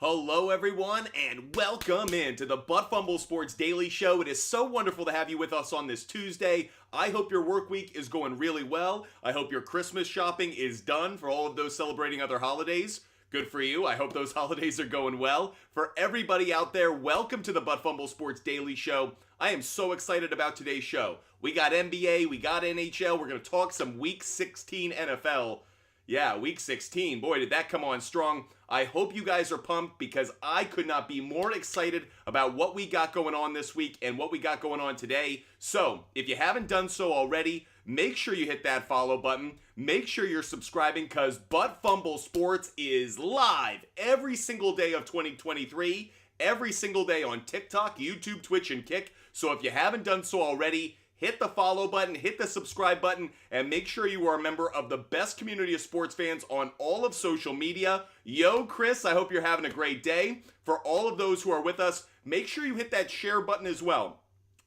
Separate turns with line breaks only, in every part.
Hello everyone and welcome into the Butt Fumble Sports Daily Show. It is so wonderful to have you with us on this Tuesday. I hope your work week is going really well. I hope your Christmas shopping is done for all of those celebrating other holidays. Good for you. I hope those holidays are going well. For everybody out there, welcome to the Butt Fumble Sports Daily Show. I am so excited about today's show. We got NBA, we got NHL, we're going to talk some Week 16 NFL. Yeah, Week 16. Boy, did that come on strong. I hope you guys are pumped because I could not be more excited about what we got going on this week and what we got going on today. So, if you haven't done so already, make sure you hit that follow button. Make sure you're subscribing because Butt Fumble Sports is live every single day of 2023, every single day on TikTok, YouTube, Twitch, and Kick. So if you haven't done so already, hit the follow button, hit the subscribe button, and make sure you are a member of the best community of sports fans on all of social media. Yo, Chris, I hope you're having a great day. For all of those who are with us, make sure you hit that share button as well.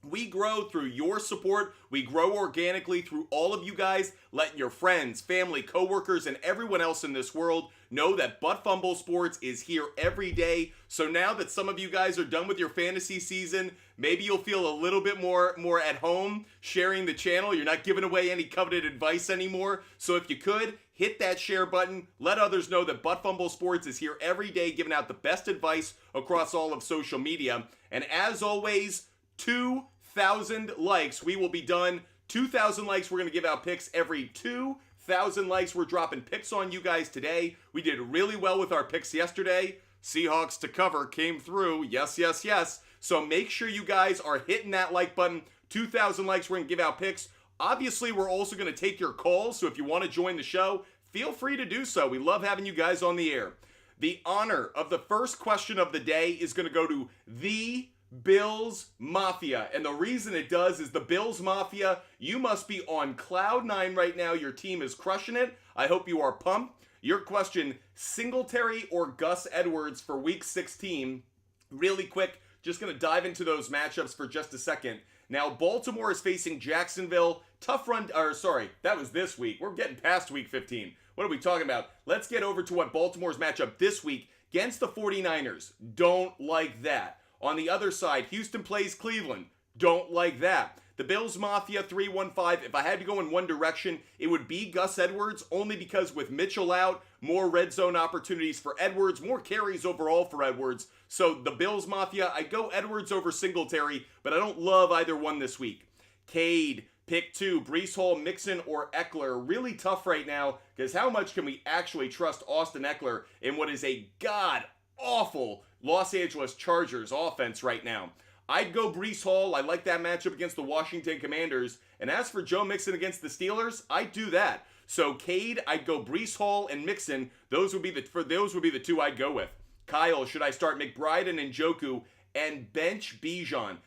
We grow through your support. We grow organically through all of you guys, letting your friends, family, coworkers, and everyone else in this world know that Butt Fumble Sports is here every day. So now that some of you guys are done with your fantasy season, maybe you'll feel a little bit more at home sharing the channel. You're not giving away any coveted advice anymore. So if you could, hit that share button. Let others know that Butt Fumble Sports is here every day giving out the best advice across all of social media. And as always, 2,000 likes, we will be done. 2,000 likes, we're going to give out picks every 2,000 likes. We're dropping picks on you guys today. We did really well with our picks yesterday. Seahawks to cover came through. Yes, yes, yes. So make sure you guys are hitting that like button. 2,000 likes, we're going to give out picks. Obviously, we're also going to take your calls. So if you want to join the show, feel free to do so. We love having you guys on the air. The honor of the first question of the day is going to go to the Bills Mafia, and the reason it does is the Bills Mafia, you must be on cloud nine right now. Your team is crushing it. I hope you are pumped. Your question, Singletary or Gus Edwards for Week 16? Really quick, just going to dive into those matchups for just a second. Now, Baltimore is facing Jacksonville. Tough run, that was this week. We're getting past Week 15. What are we talking about? Let's get over to what Baltimore's matchup this week against the 49ers. Don't like that. On the other side, Houston plays Cleveland. Don't like that. The Bills Mafia 315, if I had to go in one direction, it would be Gus Edwards, only because with Mitchell out, more red zone opportunities for Edwards, more carries overall for Edwards. So the Bills Mafia, I go Edwards over Singletary, but I don't love either one this week. Cade, pick 2, Breece Hall, Mixon, or Eckler. Really tough right now, because how much can we actually trust Austin Eckler in what is a god-awful Los Angeles Chargers offense right now? I'd go Breece Hall. I like that matchup against the Washington Commanders. And as for Joe Mixon against the Steelers, I'd do that. So Cade, I'd go Breece Hall and Mixon. Those would be the two I'd go with. Kyle, should I start McBride and Njoku and bench Bijan?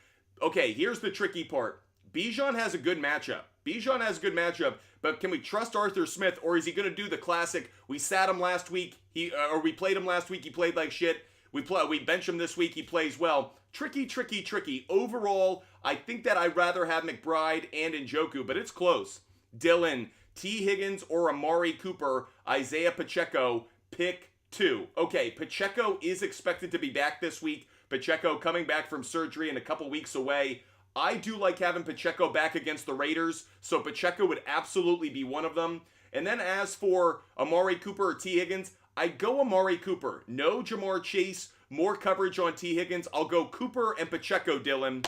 Okay, here's the tricky part. Bijan has a good matchup. But can we trust Arthur Smith, or is he going to do the classic? We sat him last week, we played him last week, he played like shit. We bench him this week, he plays well. Tricky. Overall, I think that I'd rather have McBride and Njoku, but it's close. Dylan, T. Higgins or Amari Cooper, Isaiah Pacheco, pick 2. Okay, Pacheco is expected to be back this week. Pacheco coming back from surgery and a couple weeks away. I do like having Pacheco back against the Raiders, so Pacheco would absolutely be one of them. And then as for Amari Cooper or T. Higgins, I'd go Amari Cooper. No Jamar Chase, more coverage on T. Higgins. I'll go Cooper and Pacheco, Dylan.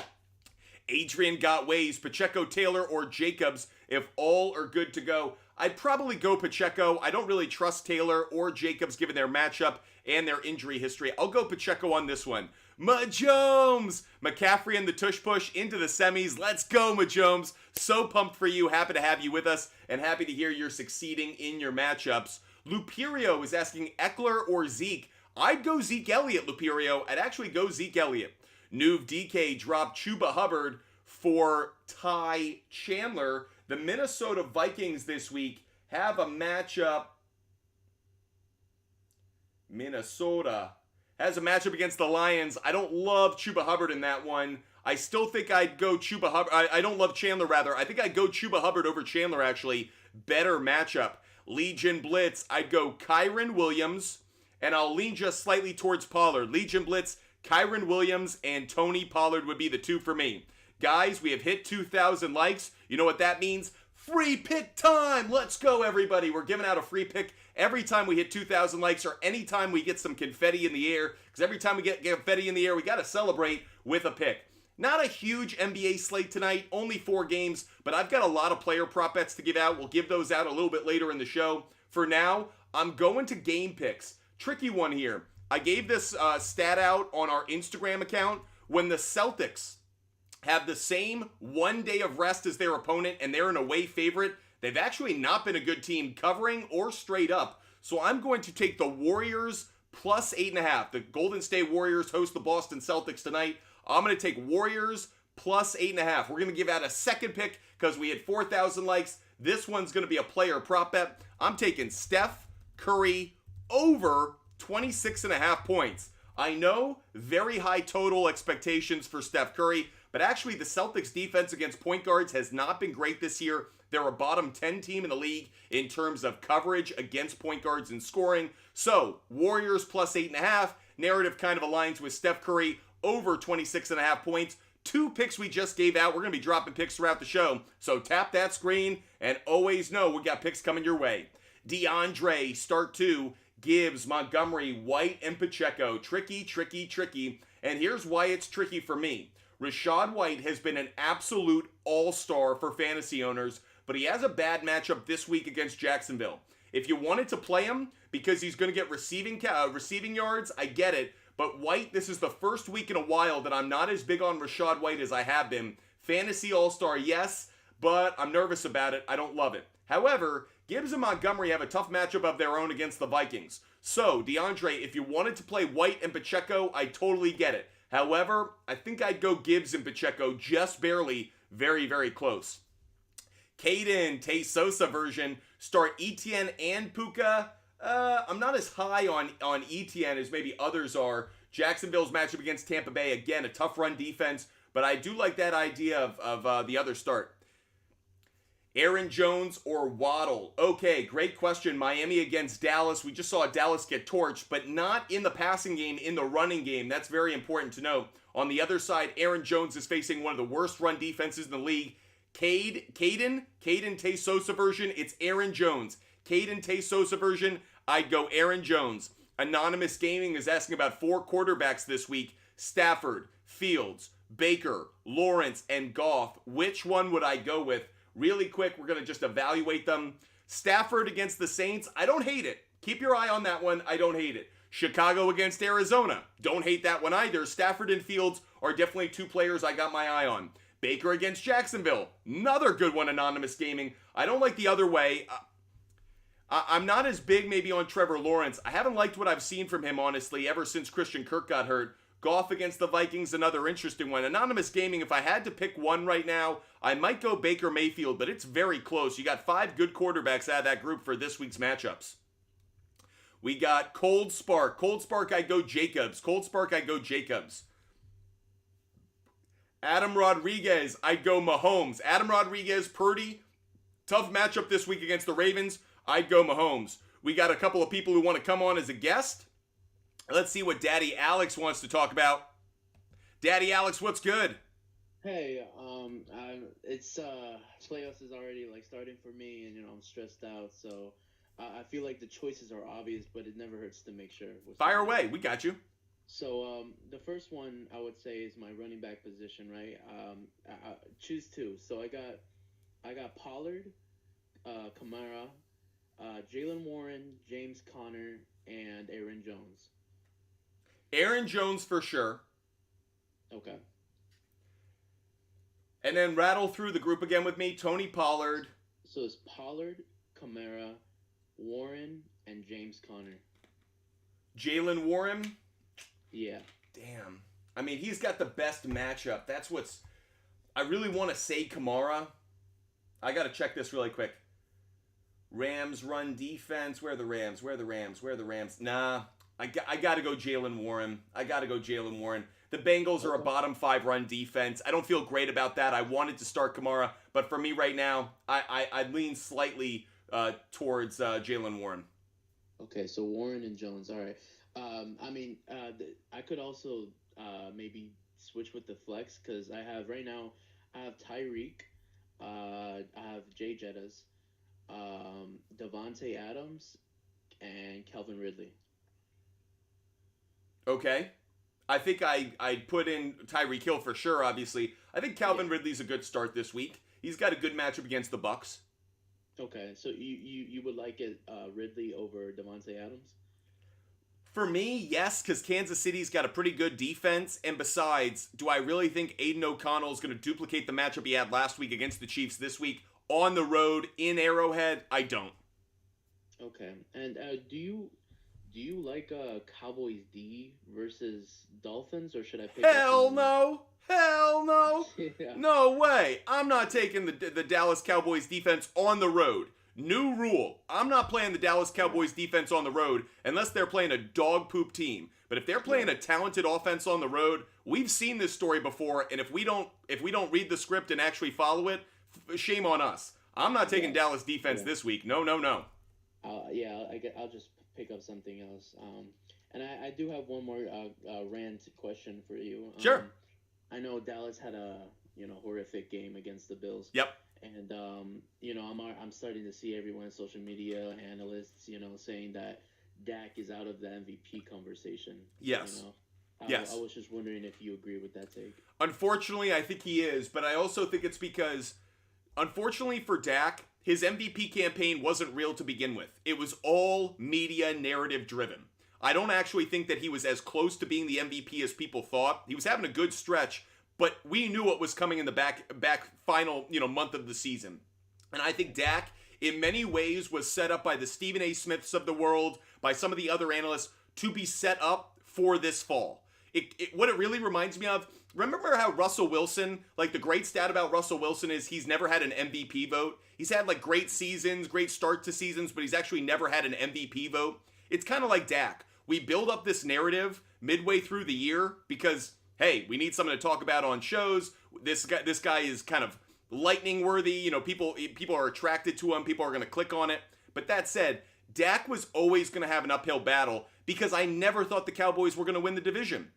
Adrian got ways, Pacheco, Taylor, or Jacobs if all are good to go. I'd probably go Pacheco. I don't really trust Taylor or Jacobs given their matchup and their injury history. I'll go Pacheco on this one. Mahomes! McCaffrey and the tush push into the semis. Let's go, Mahomes. So pumped for you. Happy to have you with us and happy to hear you're succeeding in your matchups. Luperio is asking Eckler or Zeke. I'd go Zeke Elliott, Luperio. I'd actually go Zeke Elliott. Nuve DK dropped Chuba Hubbard for Ty Chandler. The Minnesota Vikings this week have a matchup. Minnesota has a matchup against the Lions. I don't love Chuba Hubbard in that one. I still think I'd go Chuba Hubbard. I don't love Chandler, rather. I think I'd go Chuba Hubbard over Chandler, actually. Better matchup. Legion Blitz, I'd go Kyron Williams. and I'll lean just slightly towards Pollard. Legion Blitz, Kyron Williams, and Tony Pollard would be the two for me. Guys, we have hit 2,000 likes. You know what that means? Free pick time! Let's go, everybody. We're giving out a free pick every time we hit 2,000 likes or anytime we get some confetti in the air. Because every time we get confetti in the air, we got to celebrate with a pick. Not a huge NBA slate tonight, only 4 games, but I've got a lot of player prop bets to give out. We'll give those out a little bit later in the show. For now, I'm going to game picks. Tricky one here. I gave this stat out on our Instagram account. When the Celtics have the same 1 day of rest as their opponent and they're an away favorite, they've actually not been a good team covering or straight up. So I'm going to take the Warriors plus 8.5. The Golden State Warriors host the Boston Celtics tonight. I'm going to take Warriors plus 8.5. We're going to give out a second pick because we had 4,000 likes. This one's going to be a player prop bet. I'm taking Steph Curry over 26.5 points. I know, very high total expectations for Steph Curry, but actually the Celtics defense against point guards has not been great this year. They're a bottom 10 team in the league in terms of coverage against point guards and scoring. So, Warriors plus 8.5. Narrative kind of aligns with Steph Curry over 26.5 points. 2 picks we just gave out. We're going to be dropping picks throughout the show. So tap that screen and always know we got picks coming your way. DeAndre, start 2. Gibbs, Montgomery, White, and Pacheco. Tricky, tricky, tricky. And here's why it's tricky for me. Rachaad White has been an absolute all-star for fantasy owners, but he has a bad matchup this week against Jacksonville. If you wanted to play him because he's going to get receiving yards, I get it. But White, this is the first week in a while that I'm not as big on Rachaad White as I have been. Fantasy all-star, yes, but I'm nervous about it. I don't love it. However, Gibbs and Montgomery have a tough matchup of their own against the Vikings. So, DeAndre, if you wanted to play White and Pacheco, I totally get it. However, I think I'd go Gibbs and Pacheco just barely, very, very close. Caden, Tay Sosa version, start Etienne and Puka. I'm not as high on Etienne as maybe others are. Jacksonville's matchup against Tampa Bay, again, a tough run defense, but I do like that idea of the other start. Aaron Jones or Waddle? Okay, great question. Miami against Dallas. We just saw Dallas get torched, but not in the passing game, in the running game. That's very important to note. On the other side, Aaron Jones is facing one of the worst run defenses in the league. Caden Tay Sosa version, it's Aaron Jones. Caden Tay Sosa version, I'd go Aaron Jones. Anonymous Gaming is asking about 4 quarterbacks this week. Stafford, Fields, Baker, Lawrence, and Goff. Which one would I go with? Really quick, we're going to just evaluate them. Stafford against the Saints, I don't hate it. Keep your eye on that one. I don't hate it. Chicago against Arizona, don't hate that one either. Stafford and Fields are definitely 2 players I got my eye on. Baker against Jacksonville, another good one, Anonymous Gaming. I don't like the other way. I'm not as big maybe on Trevor Lawrence. I haven't liked what I've seen from him, honestly, ever since Christian Kirk got hurt. Goff against the Vikings, another interesting one. Anonymous Gaming, if I had to pick one right now, I might go Baker Mayfield, but it's very close. You got 5 good quarterbacks out of that group for this week's matchups. We got Cold Spark. Cold Spark, I'd go Jacobs. Cold Spark, I'd go Jacobs. Adam Rodriguez, I'd go Mahomes. Adam Rodriguez, Purdy, tough matchup this week against the Ravens. I'd go Mahomes. We got a couple of people who want to come on as a guest. Let's see what Daddy Alex wants to talk about. Daddy Alex, what's good?
Hey, it's playoffs is already starting for me, and I'm stressed out. So I feel like the choices are obvious, but it never hurts to make sure.
Fire away, we got you.
So the first one I would say is my running back position, right? I choose 2. So I got Pollard, Kamara, Jalen Warren, James Conner, and Aaron Jones.
Aaron Jones for sure.
Okay.
And then rattle through the group again with me. Tony Pollard.
So it's Pollard, Kamara, Warren, and James Conner.
Jalen Warren?
Yeah.
Damn. I mean, he's got the best matchup. That's what's... I really want to say Kamara. I got to check this really quick. Rams run defense. Where are the Rams? Where are the Rams? Where are the Rams? Nah. I got to go Jalen Warren. The Bengals are a bottom 5 run defense. I don't feel great about that. I wanted to start Kamara, but for me right now, I lean slightly towards Jalen Warren.
Okay, so Warren and Jones. All right. I mean, I could also maybe switch with the flex because I have right now. I have Tyreek. I have Jay Jettas, Devonte Adams, and Calvin Ridley.
Okay. I think I'd put in Tyreek Hill for sure, obviously. I think
Yeah.
Calvin Ridley's a good start this week. He's got a good matchup against the Bucks.
Okay, so you would like it Ridley over Devonte Adams?
For me, yes, because Kansas City's got a pretty good defense. And besides, do I really think Aiden O'Connell is going to duplicate the matchup he had last week against the Chiefs this week on the road in Arrowhead? I don't.
Okay, and do you like Cowboys D versus Dolphins, or should I pick up
Hell
someone else?
no. Hell no.
Yeah.
No way. I'm not taking the Dallas Cowboys defense on the road. New rule. I'm not playing the Dallas Cowboys defense on the road unless they're playing a dog poop team. But if they're playing a talented offense on the road, we've seen this story before, and if we don't read the script and actually follow it, shame on us. I'm not taking Dallas defense this week. No, no, no.
Yeah, I'll just pick up something else. And I do have one more rant question for you.
Sure.
I know Dallas had a horrific game against the Bills.
Yep.
And I'm starting to see everyone on social media, analysts, saying that Dak is out of the MVP conversation.
Yes. Yes.
I was just wondering if you agree with that take.
Unfortunately, I think he is, but I also think it's because, unfortunately for Dak, his MVP campaign wasn't real to begin with. It was all media narrative driven. I don't actually think that he was as close to being the MVP as people thought. He was having a good stretch, but we knew what was coming in the back final, month of the season. And I think Dak, in many ways, was set up by the Stephen A. Smiths of the world, by some of the other analysts, to be set up for this fall. What it really reminds me of, remember how Russell Wilson, like the great stat about Russell Wilson is he's never had an MVP vote. He's had like great seasons, great start to seasons, but he's actually never had an MVP vote. It's kind of like Dak. We build up this narrative midway through the year because, hey, we need something to talk about on shows. This guy is kind of lightning worthy. People are attracted to him. People are going to click on it. But that said, Dak was always going to have an uphill battle because I never thought the Cowboys were going to win the division.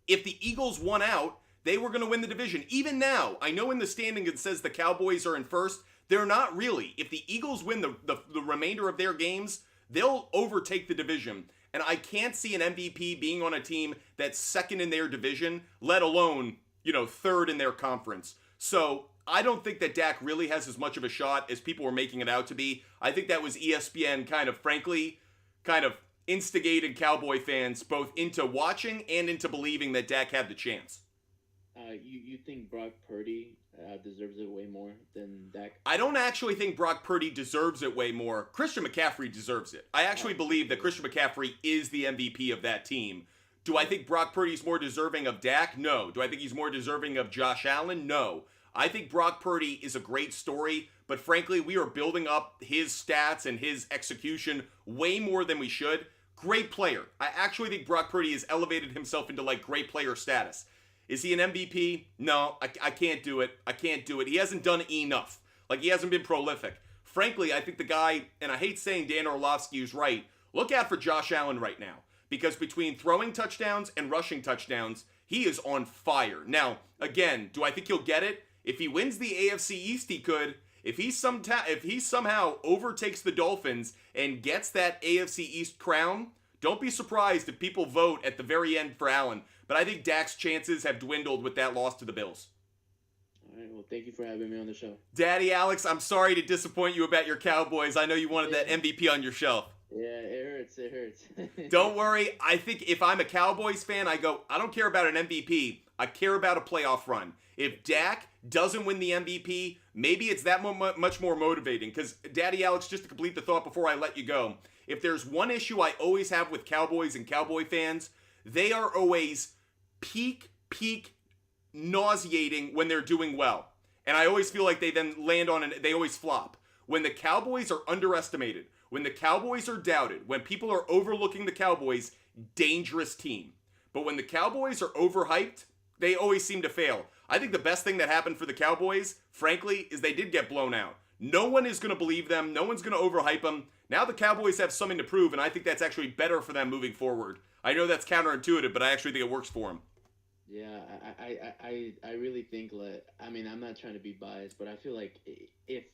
If the Eagles won out, they were going to win the division. Even now, I know in the standing it says the Cowboys are in first. They're not really. If the Eagles win the remainder of their games, they'll overtake the division. And I can't see an MVP being on a team that's second in their division, let alone, third in their conference. So I don't think that Dak really has as much of a shot as people were making it out to be. I think that was ESPN frankly instigated Cowboy fans both into watching and into believing that Dak had the chance.
You think Brock Purdy deserves it way more than Dak?
I don't actually think Brock Purdy deserves it way more. Christian McCaffrey deserves it. I actually believe that Christian McCaffrey is the MVP of that team. Do I think Brock Purdy's more deserving of Dak? No. Do I think he's more deserving of Josh Allen? No. I think Brock Purdy is a great story, but frankly, we are building up his stats and his execution way more than we should. Great player. I actually think Brock Purdy has elevated himself into great player status. Is he an MVP? No, I can't do it. I can't do it. He hasn't done enough. He hasn't been prolific. Frankly, I think the guy, and I hate saying Dan Orlovsky is right, look out for Josh Allen right now. Because between throwing touchdowns and rushing touchdowns, he is on fire. Now, again, do I think he'll get it? If he wins the AFC East, he could. If he somehow overtakes the Dolphins and gets that AFC East crown, don't be surprised if people vote at the very end for Allen. But I think Dak's chances have dwindled with that loss to the Bills.
All right, well, thank you for having me on the show.
Daddy Alex, I'm sorry to disappoint you about your Cowboys. I know you wanted that MVP on your shelf.
Yeah, it hurts.
Don't worry. I think if I'm a Cowboys fan, I don't care about an MVP. I care about a playoff run. If Dak doesn't win the MVP, maybe it's that much more motivating. Because, Daddy Alex, just to complete the thought before I let you go, if there's one issue I always have with Cowboys and Cowboy fans, they are always peak nauseating when they're doing well. And I always feel like they then land on they always flop. When the Cowboys are underestimated, when the Cowboys are doubted, when people are overlooking the Cowboys, dangerous team. But when the Cowboys are overhyped, they always seem to fail. I think the best thing that happened for the Cowboys, frankly, is they did get blown out. No one is going to believe them. No one's going to overhype them. Now the Cowboys have something to prove, and I think that's actually better for them moving forward. I know that's counterintuitive, but I actually think it works for them.
Yeah, I really think I mean, I'm not trying to be biased, but I feel like if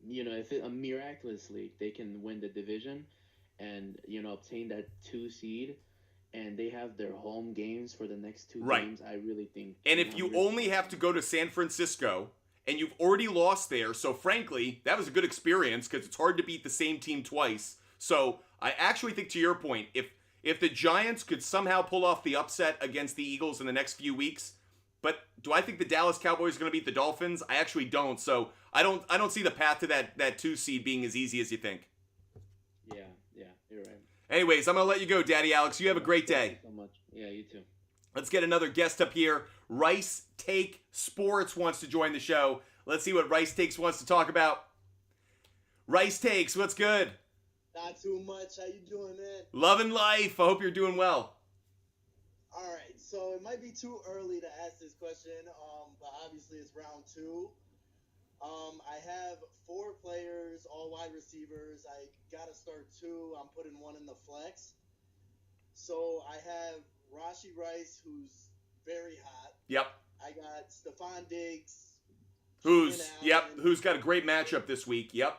miraculously they can win the division and obtain that 2 seed, and they have their home games for the next 2 games, I really think.
And if you only have to go to San Francisco and you've already lost there, so frankly, that was a good experience because it's hard to beat the same team twice. So I actually think, to your point, if the Giants could somehow pull off the upset against the Eagles in the next few weeks, but do I think the Dallas Cowboys are going to beat the Dolphins? I actually don't. So I don't see the path to that 2 seed being as easy as you think.
Yeah, you're right.
Anyways, I'm going to let you go, Daddy Alex. You have a great day.
Thank you so much. Yeah, you too.
Let's get another guest up here. Rice Take Sports wants to join the show. Let's see what Rice Takes wants to talk about. Rice Takes, what's good?
Not too much. How you doing, man?
Loving life. I hope you're doing well.
All right. So it might be too early to ask this question, but obviously it's round 2. I have 4 players, all wide receivers. I got to start 2. I'm putting 1 in the flex. So I have Rashee Rice, who's very hot.
Yep.
I got Stephon Diggs.
Who's got a great matchup this week. Yep.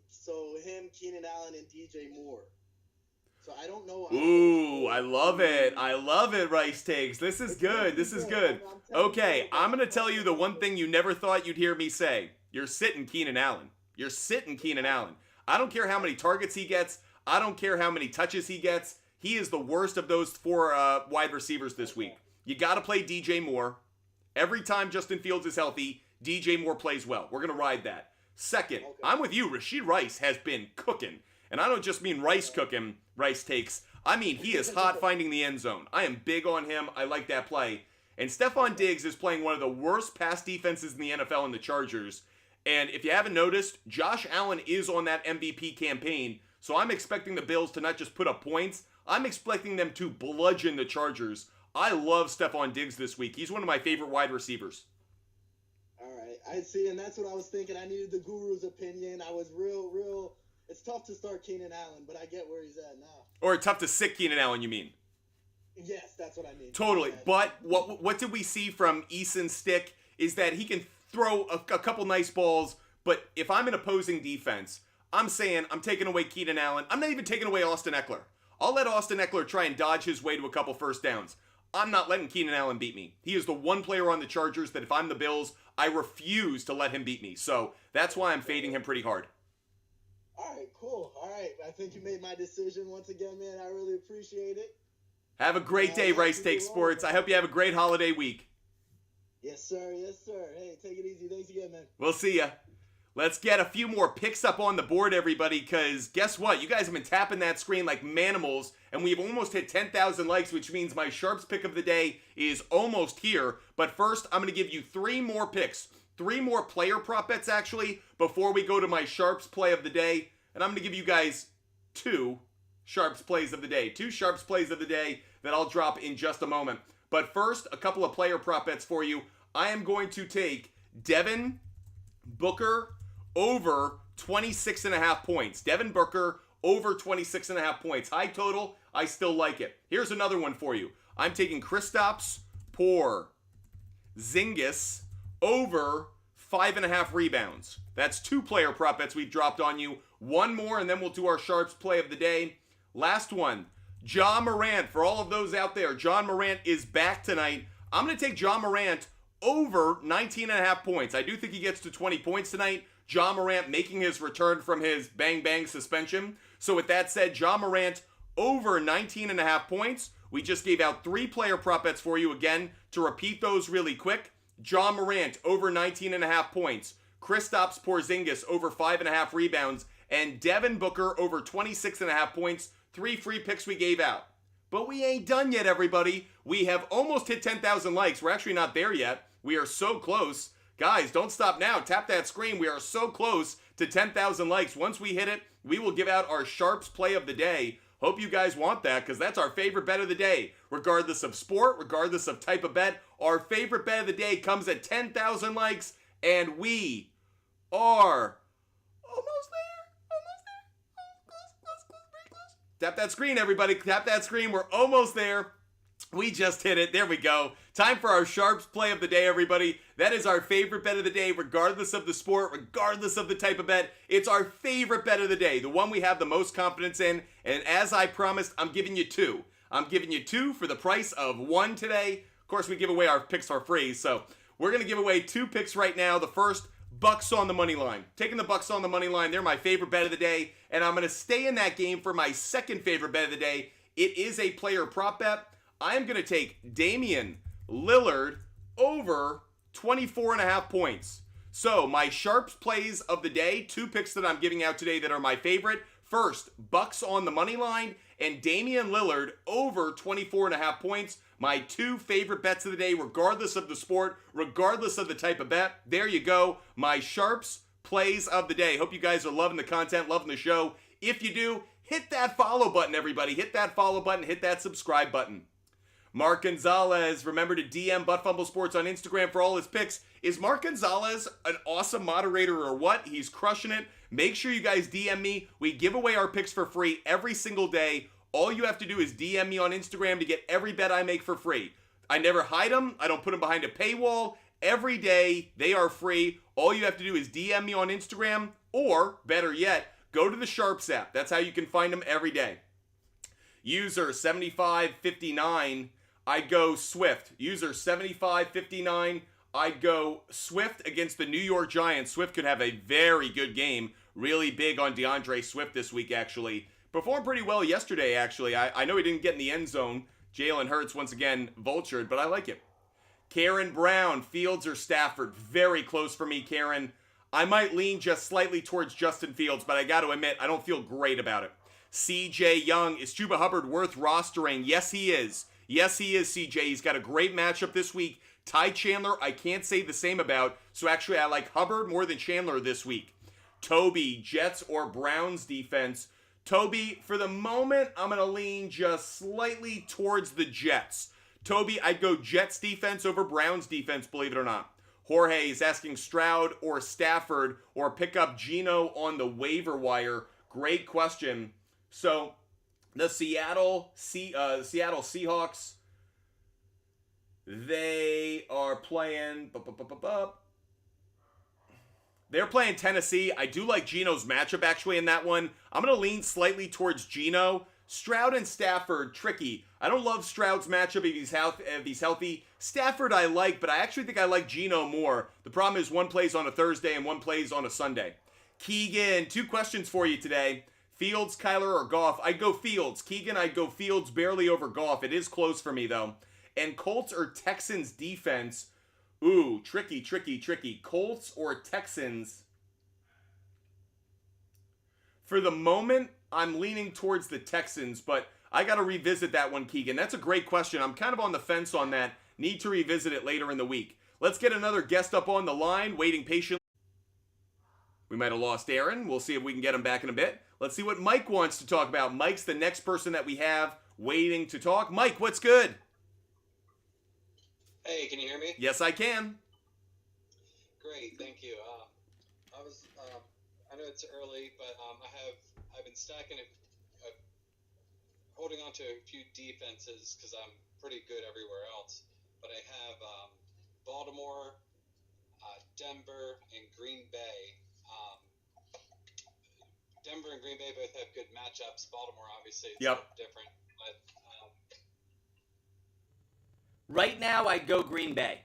So him, Keenan Allen, and DJ Moore. So I don't know.
Ooh, I love it. I love it, Rice Takes. This is good. This is good. Okay, I'm going to tell you the one thing you never thought you'd hear me say. You're sitting Keenan Allen. You're sitting Keenan Allen. I don't care how many targets he gets. I don't care how many touches he gets. He is the worst of those 4 wide receivers this week. You got to play DJ Moore. Every time Justin Fields is healthy, DJ Moore plays well. We're going to ride that. Second, I'm with you. Rashee Rice has been cooking. And I don't just mean Rice cooking, Rice Takes. I mean, he is hot finding the end zone. I am big on him. I like that play. And Stephon Diggs is playing one of the worst pass defenses in the NFL in the Chargers. And if you haven't noticed, Josh Allen is on that MVP campaign. So I'm expecting the Bills to not just put up points. I'm expecting them to bludgeon the Chargers. I love Stephon Diggs this week. He's one of my favorite wide receivers.
All right. I see, and that's what I was thinking. I needed the guru's opinion. I was real. It's tough to start Keenan Allen, but I get where he's at now.
Or tough to sit Keenan Allen, you mean?
Yes, that's what I mean.
Totally.
Yeah.
But what did we see from Eason's stick is that he can throw a couple nice balls, but if I'm an opposing defense, I'm saying I'm taking away Keenan Allen. I'm not even taking away Austin Eckler. I'll let Austin Eckler try and dodge his way to a couple first downs. I'm not letting Keenan Allen beat me. He is the one player on the Chargers that if I'm the Bills, I refuse to let him beat me. So that's why I'm fading him pretty hard.
All right, cool. All right. I think you made my decision once again, man. I really appreciate it.
Have a great day, Rice Take Sports. I hope you have a great holiday week.
Yes, sir. Yes, sir. Hey, take it easy. Thanks again, man.
We'll see ya. Let's get a few more picks up on the board, everybody, because guess what? You guys have been tapping that screen like manimals, and we've almost hit 10,000 likes, which means my Sharps pick of the day is almost here. But first, I'm going to give you 3 more picks. 3 more player prop bets, actually, before we go to my Sharps play of the day. And I'm going to give you guys 2 Sharps plays of the day. 2 Sharps plays of the day that I'll drop in just a moment. But first, a couple of player prop bets for you. I am going to take Devin Booker over 26.5 points. Devin Booker over 26.5 points. High total, I still like it. Here's another one for you. I'm taking Kristaps Porzingis over 5.5 rebounds. That's 2 player prop bets we've dropped on you. 1 more, and then we'll do our Sharps play of the day. Last one, Ja Morant. For all of those out there, Ja Morant is back tonight. I'm going to take Ja Morant over 19.5 points. I do think he gets to 20 points tonight. Ja Morant making his return from his bang-bang suspension. So with that said, Ja Morant over 19.5 points. We just gave out 3 player prop bets for you again. To repeat those really quick, Ja Morant over 19.5 points. Kristaps Porzingis over 5.5 rebounds. And Devin Booker over 26.5 points. 3 free picks we gave out. But we ain't done yet, everybody. We have almost hit 10,000 likes. We're actually not there yet. We are so close. Guys, don't stop now. Tap that screen. We are so close to 10,000 likes. Once we hit it, we will give out our Sharps play of the day. Hope you guys want that because that's our favorite bet of the day. Regardless of sport, regardless of type of bet, our favorite bet of the day comes at 10,000 likes, and we are almost there. Almost there. Close, very close. Tap that screen, everybody. Tap that screen. We're almost there. We just hit it. There we go. Time for our Sharps play of the day, everybody. That is our favorite bet of the day, regardless of the sport, regardless of the type of bet. It's our favorite bet of the day, the one we have the most confidence in. And as I promised, I'm giving you two. I'm giving you two for the price of one today. Of course, we give away our picks for free, so we're going to give away two picks right now. The first, Bucks on the money line. Taking the Bucks on the money line. They're my favorite bet of the day, and I'm going to stay in that game for my second favorite bet of the day. It is a player prop bet. I'm going to take Damian Lillard over 24.5 points. So my Sharps plays of the day, two picks that I'm giving out today that are my favorite. First, Bucks on the money line and Damian Lillard over 24.5 points. My two favorite bets of the day, regardless of the sport, regardless of the type of bet. There you go. My Sharps plays of the day. Hope you guys are loving the content, loving the show. If you do, hit that follow button, everybody. Hit that follow button, hit that subscribe button. Mark Gonzalez, remember to DM Butt Fumble Sports on Instagram for all his picks. Is Mark Gonzalez an awesome moderator or what? He's crushing it. Make sure you guys DM me. We give away our picks for free every single day. All you have to do is DM me on Instagram to get every bet I make for free. I never hide them. I don't put them behind a paywall. Every day, they are free. All you have to do is DM me on Instagram, or, better yet, go to the SHARPZ app. That's how you can find them every day. User 7559, I'd go Swift. User 7559, I'd go Swift against the New York Giants. Swift could have a very good game. Really big on DeAndre Swift this week, actually. Performed pretty well yesterday, actually. I know he didn't get in the end zone. Jalen Hurts, once again, vultured, but I like it. Karen Brown, Fields or Stafford. Very close for me, Karen. I might lean just slightly towards Justin Fields, but I got to admit, I don't feel great about it. CJ Young, is Chuba Hubbard worth rostering? Yes, he is. Yes, he is, CJ. He's got a great matchup this week. Ty Chandler, I can't say the same about. So actually, I like Hubbard more than Chandler this week. Toby, Jets or Browns defense. Toby, for the moment, I'm going to lean just slightly towards the Jets. Toby, I'd go Jets defense over Browns defense, believe it or not. Jorge is asking Stroud or Stafford or pick up Geno on the waiver wire. Great question. So, the Seattle Seahawks, they are playing... They're playing Tennessee. I do like Geno's matchup, actually, in that one. I'm going to lean slightly towards Geno. Stroud and Stafford, tricky. I don't love Stroud's matchup if he's healthy. Stafford I like, but I actually think I like Geno more. The problem is one plays on a Thursday and one plays on a Sunday. Keegan, two questions for you today. Fields, Kyler, or Goff? I'd go Fields. Keegan, I'd go Fields barely over Goff. It is close for me, though. And Colts or Texans defense? Ooh, tricky. Colts or Texans? For the moment, I'm leaning towards the Texans, but I got to revisit that one, Keegan. That's a great question. I'm kind of on the fence on that. Need to revisit it later in the week. Let's get another guest up on the line, waiting patiently. We might have lost Aaron. We'll see if we can get him back in a bit. Let's see what Mike wants to talk about. Mike's the next person that we have waiting to talk. Mike, what's good?
Hey, can you hear me?
Yes, I can.
Great, thank you. I know it's early, but I've been stacking holding on to a few defenses because I'm pretty good everywhere else. But I have Baltimore, Denver, and Green Bay. Denver and Green Bay both have good matchups. Baltimore, obviously, is different, but.
Right now, I'd go Green Bay.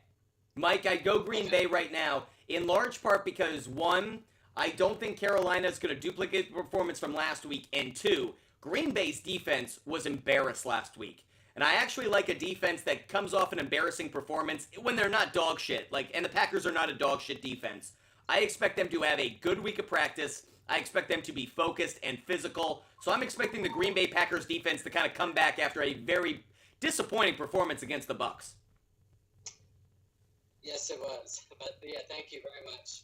Mike, I'd go Green Bay right now, in large part because, one, I don't think Carolina's going to duplicate the performance from last week, and two, Green Bay's defense was embarrassed last week. And I actually like a defense that comes off an embarrassing performance when they're not dog shit. And the Packers are not a dog shit defense. I expect them to have a good week of practice. I expect them to be focused and physical. So I'm expecting the Green Bay Packers defense to kind of come back after a very disappointing performance against the Bucs.
Yes, it was. But yeah, thank you very much.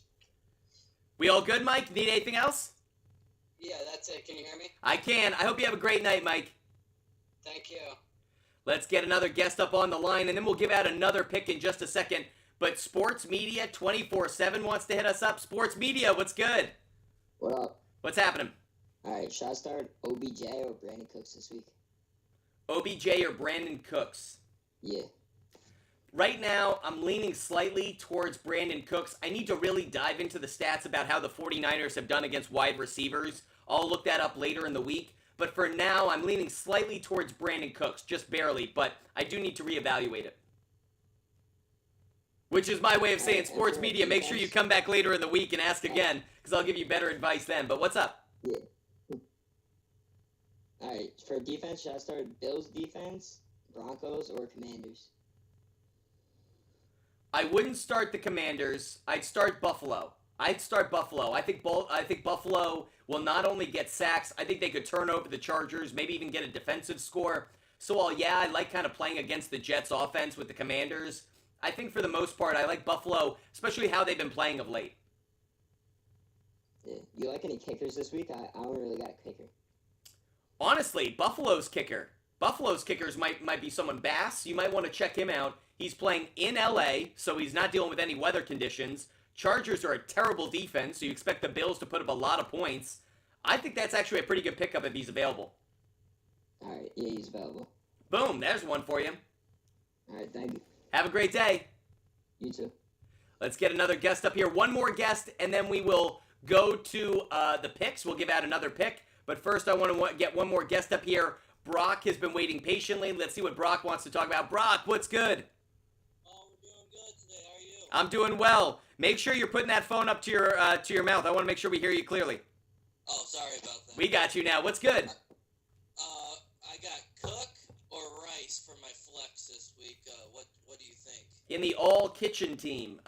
We all good, Mike? Need anything else?
Yeah, that's it. Can you hear me?
I can. I hope you have a great night, Mike.
Thank you.
Let's get another guest up on the line, and then we'll give out another pick in just a second. But Sports Media 24/7 wants to hit us up. Sports Media, what's good?
What up?
What's happening?
All right, should I start OBJ or Brandon Cooks this week?
OBJ or Brandon Cooks?
Yeah.
Right now, I'm leaning slightly towards Brandon Cooks. I need to really dive into the stats about how the 49ers have done against wide receivers. I'll look that up later in the week. But for now, I'm leaning slightly towards Brandon Cooks, just barely. But I do need to reevaluate it. Which is my way of saying, Sports Media, make sure you come back later in the week and ask again, because I'll give you better advice then. But what's up?
Yeah. All right, for defense, should I start Bills defense, Broncos, or Commanders?
I wouldn't start the Commanders. I'd start Buffalo. I think Buffalo will not only get sacks, I think they could turn over the Chargers, maybe even get a defensive score. So while, yeah, I like kind of playing against the Jets offense with the Commanders, I think for the most part, I like Buffalo, especially how they've been playing of late.
Yeah. You like any kickers this week? I don't really got a kicker.
Honestly, Buffalo's kickers might be someone. Bass. You might want to check him out. He's playing in LA, so he's not dealing with any weather conditions. Chargers are a terrible defense, so you expect the Bills to put up a lot of points. I think that's actually a pretty good pickup if he's available.
All right, yeah, he's available.
Boom, there's one for you.
All right, thank you.
Have a great day.
You too.
Let's get another guest up here. One more guest, and then we will go to the picks. We'll give out another pick. But first, I want to get one more guest up here. Brock has been waiting patiently. Let's see what Brock wants to talk about. Brock, what's good?
Oh, we're doing good today. How are you?
I'm doing well. Make sure you're putting that phone up to your mouth. I want to make sure we hear you clearly.
Oh, sorry about that.
We got you now. What's good?
I got Cook or Rice for my flex this week. What do you think?
In the all-kitchen team,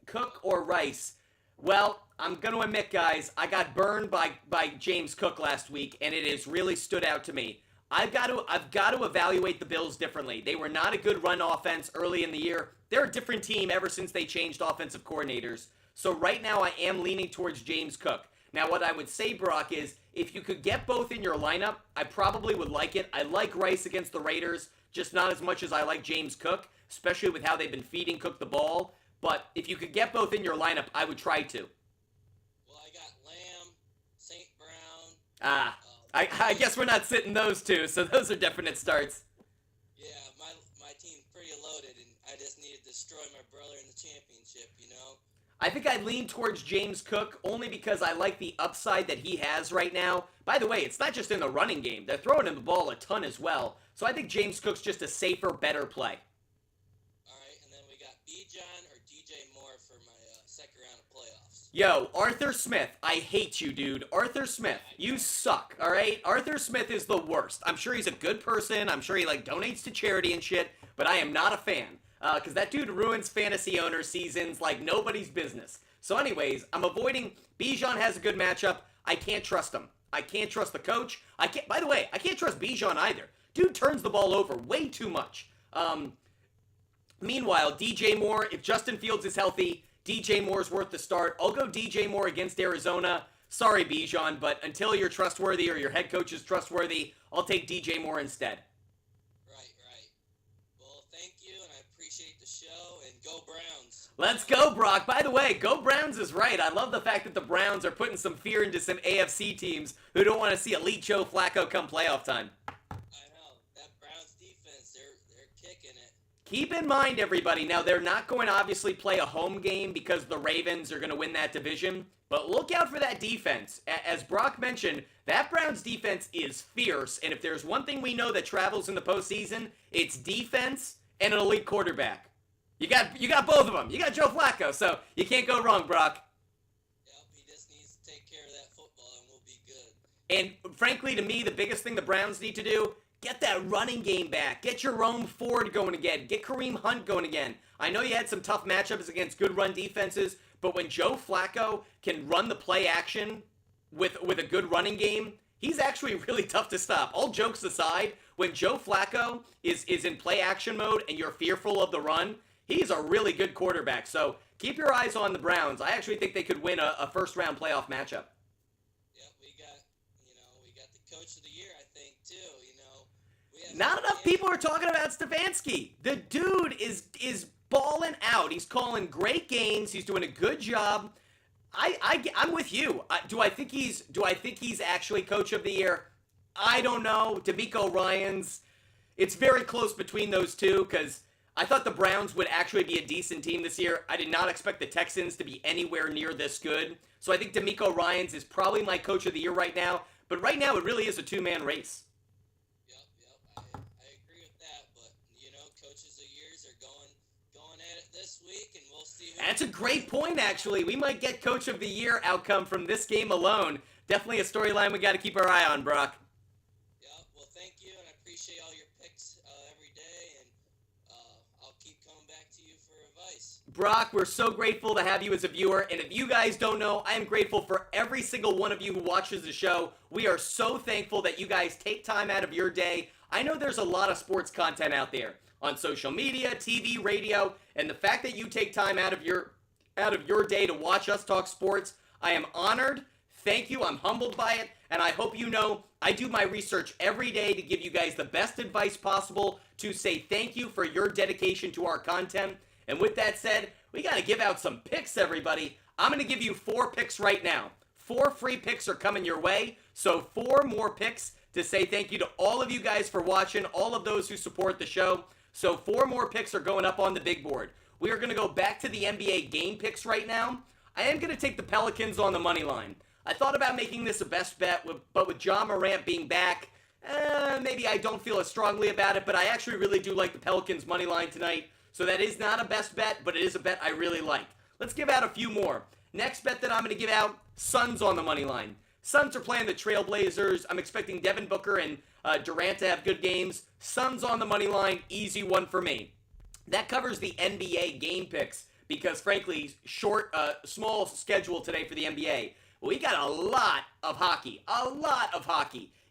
Cook or Rice? Well, I'm going to admit, guys, I got burned by James Cook last week, and it has really stood out to me. I've got to evaluate the Bills differently. They were not a good run offense early in the year. They're a different team ever since they changed offensive coordinators. So right now I am leaning towards James Cook. Now what I would say, Brock, is if you could get both in your lineup, I probably would like it. I like Rice against the Raiders, just not as much as I like James Cook, especially with how they've been feeding Cook the ball. But if you could get both in your lineup, I would try to.
Well, I got Lamb, St. Brown.
I guess we're not sitting those two, so those are definite starts.
Yeah, my team's pretty loaded, and I just need to destroy my brother in the championship, you know?
I think I lean towards James Cook only because I like the upside that he has right now. By the way, it's not just in the running game. They're throwing him the ball a ton as well. So I think James Cook's just a safer, better play.
All right, and then we got Bijan or DJ Moore for my second round of playoffs.
Yo, Arthur Smith, I hate you, dude. Arthur Smith, you suck, all right? Arthur Smith is the worst. I'm sure he's a good person. I'm sure he, donates to charity and shit, but I am not a fan. Because that dude ruins fantasy owner seasons like nobody's business. So anyways, I'm avoiding. Bijan has a good matchup. I can't trust him. I can't trust the coach. By the way, I can't trust Bijan either. Dude turns the ball over way too much. Meanwhile, DJ Moore, if Justin Fields is healthy, DJ Moore's worth the start. I'll go DJ Moore against Arizona. Sorry, Bijan, but until you're trustworthy or your head coach is trustworthy, I'll take DJ Moore instead.
Right. Well, thank you, and I appreciate the show, and go Browns.
Let's go, Brock. By the way, go Browns is right. I love the fact that the Browns are putting some fear into some AFC teams who don't want to see elite Joe Flacco come playoff time.
I know. That Browns defense, they're kicking it.
Keep in mind, everybody, now they're not going to obviously play a home game because the Ravens are going to win that division, but look out for that defense. As Brock mentioned, that Browns defense is fierce, and if there's one thing we know that travels in the postseason, it's defense and an elite quarterback. You got both of them. You got Joe Flacco, so you can't go wrong, Brock.
Yep, he just needs to take care of that football, and we'll be good.
And frankly, to me, the biggest thing the Browns need to do, get that running game back. Get Jerome Ford going again. Get Kareem Hunt going again. I know you had some tough matchups against good run defenses, but when Joe Flacco can run the play action with a good running game, he's actually really tough to stop. All jokes aside, when Joe Flacco is in play action mode and you're fearful of the run, he's a really good quarterback. So keep your eyes on the Browns. I actually think they could win a first-round playoff matchup.
Yep, we got the coach of the year, I think, too. We have
Not enough people are talking about Stefanski. The dude is balling out. He's calling great games. He's doing a good job. I'm with you. Do I think he's actually coach of the year? I don't know. DeMeco Ryans. It's very close between those two because I thought the Browns would actually be a decent team this year. I did not expect the Texans to be anywhere near this good. So I think DeMeco Ryans is probably my coach of the year right now. But right now, it really is a two-man race.
Yep. I agree with that. But coaches of years are going at it this week, and we'll see.
That's a great point, actually. We might get coach of the year outcome from this game alone. Definitely a storyline we got to keep our eye on, Brock.
Yep. Well, thank you, and I appreciate all your picks every day, and I'll keep coming back to you for advice.
Brock, we're so grateful to have you as a viewer, and if you guys don't know, I am grateful for every single one of you who watches the show. We are so thankful that you guys take time out of your day. I know there's a lot of sports content out there on social media, TV, radio, and the fact that you take time out of your day to watch us talk sports, I am honored. Thank you. I'm humbled by it, and I hope you know I do my research every day to give you guys the best advice possible to say thank you for your dedication to our content. And with that said, we got to give out some picks, everybody. I'm going to give you 4 picks right now. 4 free picks are coming your way. So 4 more picks to say thank you to all of you guys for watching, all of those who support the show. So 4 more picks are going up on the big board. We are going to go back to the NBA game picks right now. I am going to take the Pelicans on the money line. I thought about making this a best bet, but with Ja Morant being back, maybe I don't feel as strongly about it, but I actually really do like the Pelicans money line tonight. So that is not a best bet, but it is a bet I really like. Let's give out a few more. Next bet that I'm going to give out, Suns on the money line. Suns are playing the Trailblazers. I'm expecting Devin Booker and Durant to have good games. Suns on the money line, easy one for me. That covers the NBA game picks because, frankly, small schedule today for the NBA. We got a lot of hockey.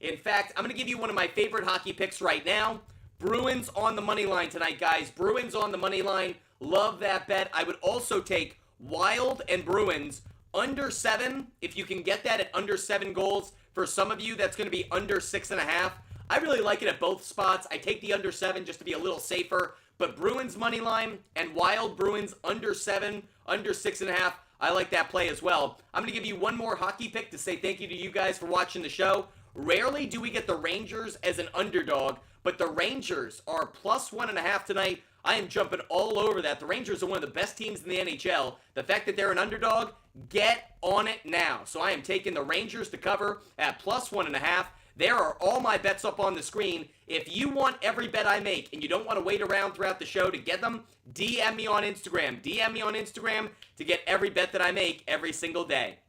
In fact, I'm going to give you one of my favorite hockey picks right now. Bruins on the money line tonight, guys. Bruins on the money line. Love that bet. I would also take Wild and Bruins under 7. If you can get that at under 7 goals. For some of you, that's going to be under 6.5. I really like it at both spots. I take the under 7 just to be a little safer. But Bruins money line and Wild Bruins under 7, under 6.5. I like that play as well. I'm going to give you one more hockey pick to say thank you to you guys for watching the show. Rarely do we get the Rangers as an underdog, but the Rangers are plus 1.5 tonight. I am jumping all over that. The Rangers are one of the best teams in the NHL. The fact that they're an underdog, get on it now. So I am taking the Rangers to cover at plus 1.5. There are all my bets up on the screen. If you want every bet I make and you don't want to wait around throughout the show to get them, DM me on Instagram. DM me on Instagram to get every bet that I make every single day.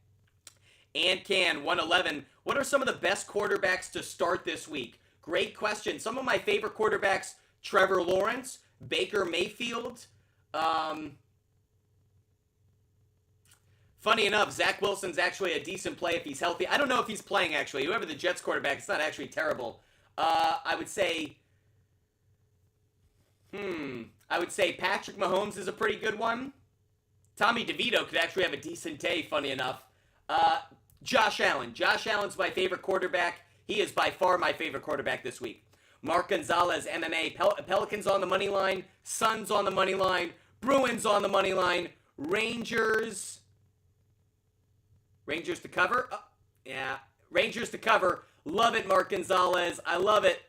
And Can 111. What are some of the best quarterbacks to start this week? Great question. Some of my favorite quarterbacks, Trevor Lawrence, Baker Mayfield. Funny enough, Zach Wilson's actually a decent play if he's healthy. I don't know if he's playing, actually. Whoever the Jets quarterback, it's not actually terrible. I would say Patrick Mahomes is a pretty good one. Tommy DeVito could actually have a decent day, funny enough. Josh Allen. Josh Allen's my favorite quarterback. He is by far my favorite quarterback this week. Mark Gonzalez, MMA. Pelicans on the money line. Suns on the money line. Bruins on the money line. Rangers to cover. Rangers to cover. Love it, Mark Gonzalez. I love it.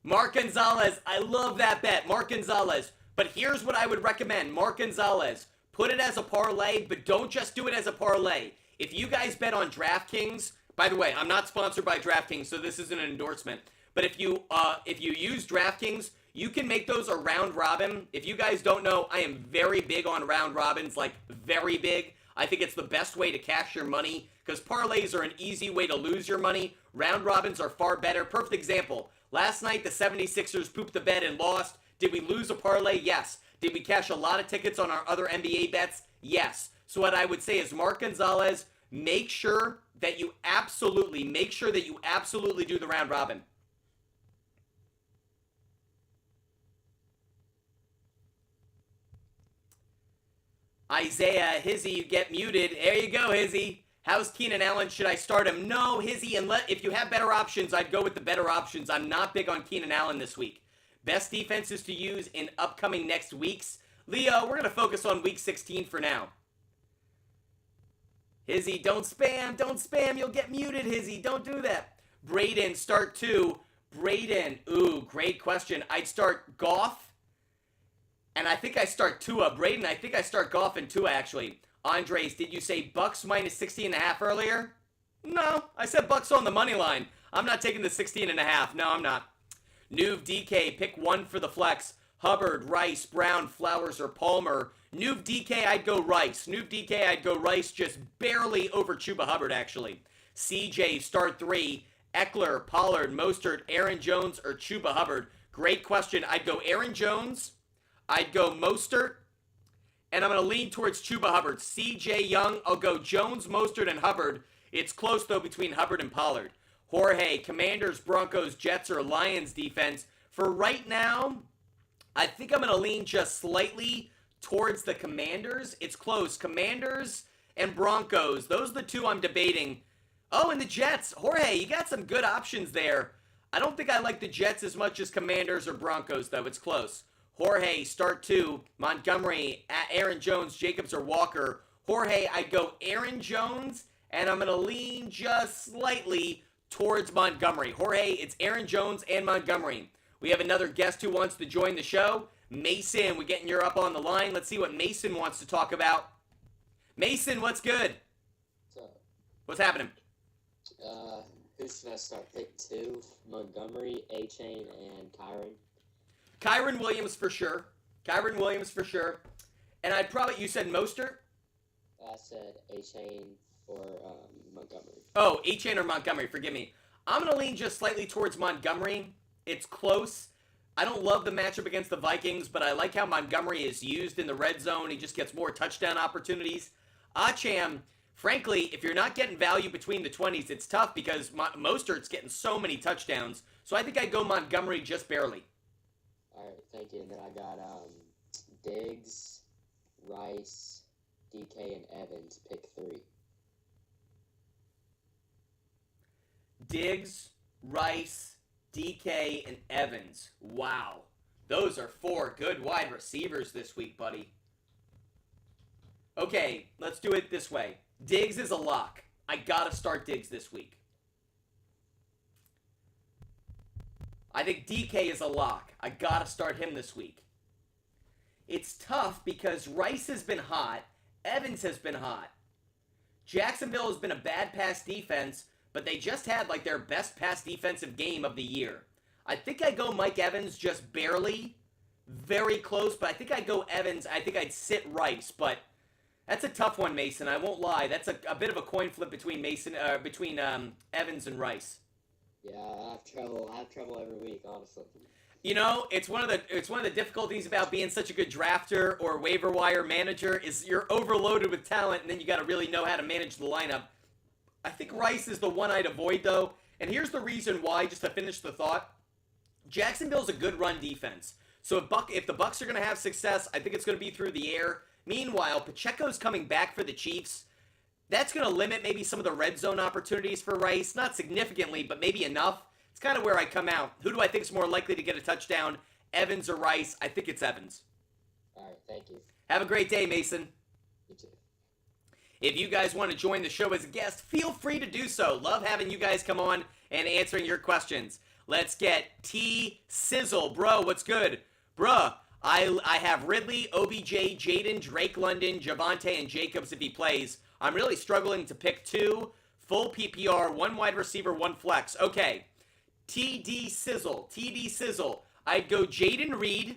Mark Gonzalez. I love that bet. Mark Gonzalez. But here's what I would recommend. Mark Gonzalez. Put it as a parlay, but don't just do it as a parlay. If you guys bet on DraftKings, by the way, I'm not sponsored by DraftKings, so this isn't an endorsement. But if you use DraftKings, you can make those a round robin. If you guys don't know, I am very big on round robins, like very big. I think it's the best way to cash your money because parlays are an easy way to lose your money. Round robins are far better. Perfect example. Last night, the 76ers pooped the bed and lost. Did we lose a parlay? Yes. Did we cash a lot of tickets on our other NBA bets? Yes. So what I would say is Mark Gonzalez, make sure that you absolutely do the round robin. Isaiah, Hizzy, you get muted. There you go, Hizzy. How's Keenan Allen? Should I start him? No, Hizzy, if you have better options, I'd go with the better options. I'm not big on Keenan Allen this week. Best defenses to use in upcoming next weeks. Leo, we're going to focus on week 16 for now. Hizzy, don't spam, you'll get muted, Hizzy, don't do that. Braden, start 2. Braden, ooh, great question. I'd start Goff, and I think I start Tua. Braden, I think I start Goff and Tua, actually. Andres, did you say Bucks minus 60.5 earlier? No, I said Bucks on the money line. I'm not taking the 16.5. No, I'm not. Nuve DK, pick one for the flex. Hubbard, Rice, Brown, Flowers, or Palmer. Nuve DK, I'd go Rice. Nuve DK, I'd go Rice, just barely over Chuba Hubbard, actually. CJ, start 3. Eckler, Pollard, Mostert, Aaron Jones, or Chuba Hubbard. Great question. I'd go Aaron Jones. I'd go Mostert. And I'm going to lean towards Chuba Hubbard. CJ Young, I'll go Jones, Mostert, and Hubbard. It's close, though, between Hubbard and Pollard. Jorge, Commanders, Broncos, Jets, or Lions defense. For right now, I think I'm going to lean just slightly towards the Commanders. It's close. Commanders and Broncos. Those are the two I'm debating. Oh, and the Jets. Jorge, you got some good options there. I don't think I like the Jets as much as Commanders or Broncos, though. It's close. Jorge, start 2. Montgomery, Aaron Jones, Jacobs, or Walker. Jorge, I'd go Aaron Jones, and I'm going to lean just slightly towards Montgomery. Jorge, it's Aaron Jones and Montgomery. We have another guest who wants to join the show. Mason, we're getting you up on the line. Let's see what Mason wants to talk about. Mason, what's good?
What's up?
What's happening?
Who's gonna start? Pick 2, Montgomery, A-Chain, and Kyron.
Kyron Williams for sure. Kyron Williams for sure. And I'd probably, you said Mostert?
I said A-Chain or Montgomery.
Oh, A-Chain or Montgomery, forgive me. I'm going to lean just slightly towards Montgomery. It's close. I don't love the matchup against the Vikings, but I like how Montgomery is used in the red zone. He just gets more touchdown opportunities. Acham, frankly, if you're not getting value between the 20s, it's tough because Mostert's getting so many touchdowns. So I think I'd go Montgomery just barely.
All right, thank you. And then I got Diggs, Rice, DK, and Evans. Pick 3.
Diggs, Rice, DK, and Evans. Wow. Those are 4 good wide receivers this week, buddy. Okay, let's do it this way. Diggs is a lock. I gotta start Diggs this week. I think DK is a lock. I gotta start him this week. It's tough because Rice has been hot. Evans has been hot. Jacksonville has been a bad pass defense, but they just had like their best pass defensive game of the year. I think I go Mike Evans just barely. Very close, but I think I'd go Evans. I think I'd sit Rice, but that's a tough one, Mason. I won't lie. That's a bit of a coin flip between Evans and Rice.
Yeah, I have trouble every week, honestly.
You know, it's one of the difficulties about being such a good drafter or waiver wire manager is you're overloaded with talent, and then you got to really know how to manage the lineup. I think Rice is the one I'd avoid, though, and here's the reason why. Just to finish the thought, Jacksonville's a good run defense. So if the Bucs are going to have success, I think it's going to be through the air. Meanwhile, Pacheco's coming back for the Chiefs. That's going to limit maybe some of the red zone opportunities for Rice. Not significantly, but maybe enough. It's kind of where I come out. Who do I think is more likely to get a touchdown, Evans or Rice? I think it's Evans.
All right, thank you.
Have a great day, Mason.
You too.
If you guys want to join the show as a guest, feel free to do so. Love having you guys come on and answering your questions. Let's get T Sizzle. Bro, what's good? Bruh, I have Ridley, OBJ, Jaden, Drake London, Javonte, and Jacobs if he plays. I'm really struggling to pick 2. Full PPR, 1 wide receiver, 1 flex. Okay. TD Sizzle. I'd go Jaden Reed.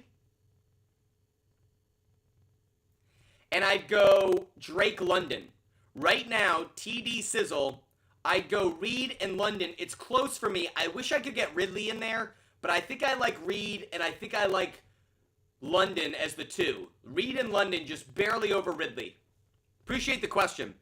And I'd go Drake London. Right now, TD Sizzle, I'd go Reed and London. It's close for me. I wish I could get Ridley in there, but I think I like Reed, and I think I like London as the 2. Reed and London just barely over Ridley. Appreciate the question.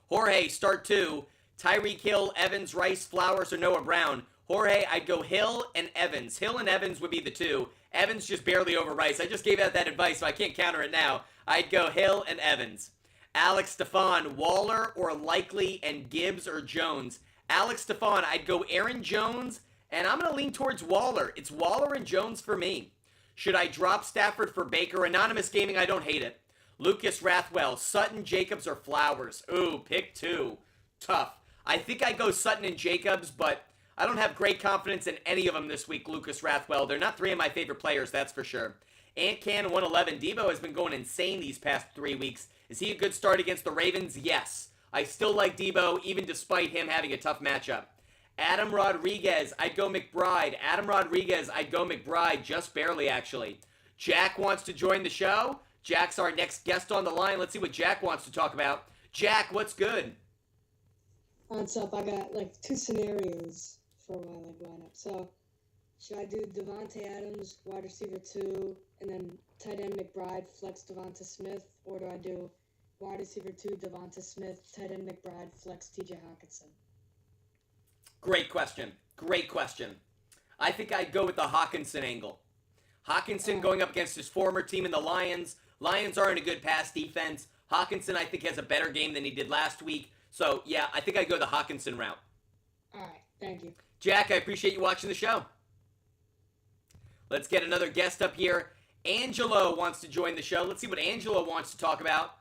Jorge, start 2. Tyreek Hill, Evans, Rice, Flowers, or Noah Brown. Jorge, I'd go Hill and Evans. Hill and Evans would be the 2. Evans just barely over Rice. I just gave out that advice, so I can't counter it now. I'd go Hill and Evans. Alex Stefan, Waller or Likely, and Gibbs or Jones. Alex Stefan, I'd go Aaron Jones And I'm going to lean towards Waller. It's Waller and Jones for me. Should I drop Stafford for Baker? Anonymous Gaming, I don't hate it. Lucas Rathwell, Sutton, Jacobs, or Flowers? Ooh, pick 2. Tough. I think I go Sutton and Jacobs, but I don't have great confidence in any of them this week, Lucas Rathwell. They're not 3 of my favorite players, that's for sure. Ant Can 111. Debo has been going insane these past 3 weeks. Is he a good start against the Ravens? Yes. I still like Debo, even despite him having a tough matchup. Adam Rodriguez, I'd go McBride. Adam Rodriguez, I'd go McBride, just barely, actually. Jack wants to join the show. Jack's our next guest on the line. Let's see what Jack wants to talk about. Jack, what's good?
What's up? I got like 2 scenarios for my lineup. So, should I do Devontae Adams, wide receiver 2, and then tight end McBride, flex Devonta Smith, or do I do wide receiver 2, Devonta Smith, tight end McBride, flex TJ Hawkinson?
Great question. Great question. I think I'd go with the Hawkinson angle. Hawkinson going up against his former team in the Lions. Lions aren't a good pass defense. Hawkinson, I think, has a better game than he did last week. So, yeah, I think I'd go the Hawkinson route.
All right. Thank you.
Jack, I appreciate you watching the show. Let's get another guest up here. Angelo wants to join the show. Let's see what Angelo wants to talk about.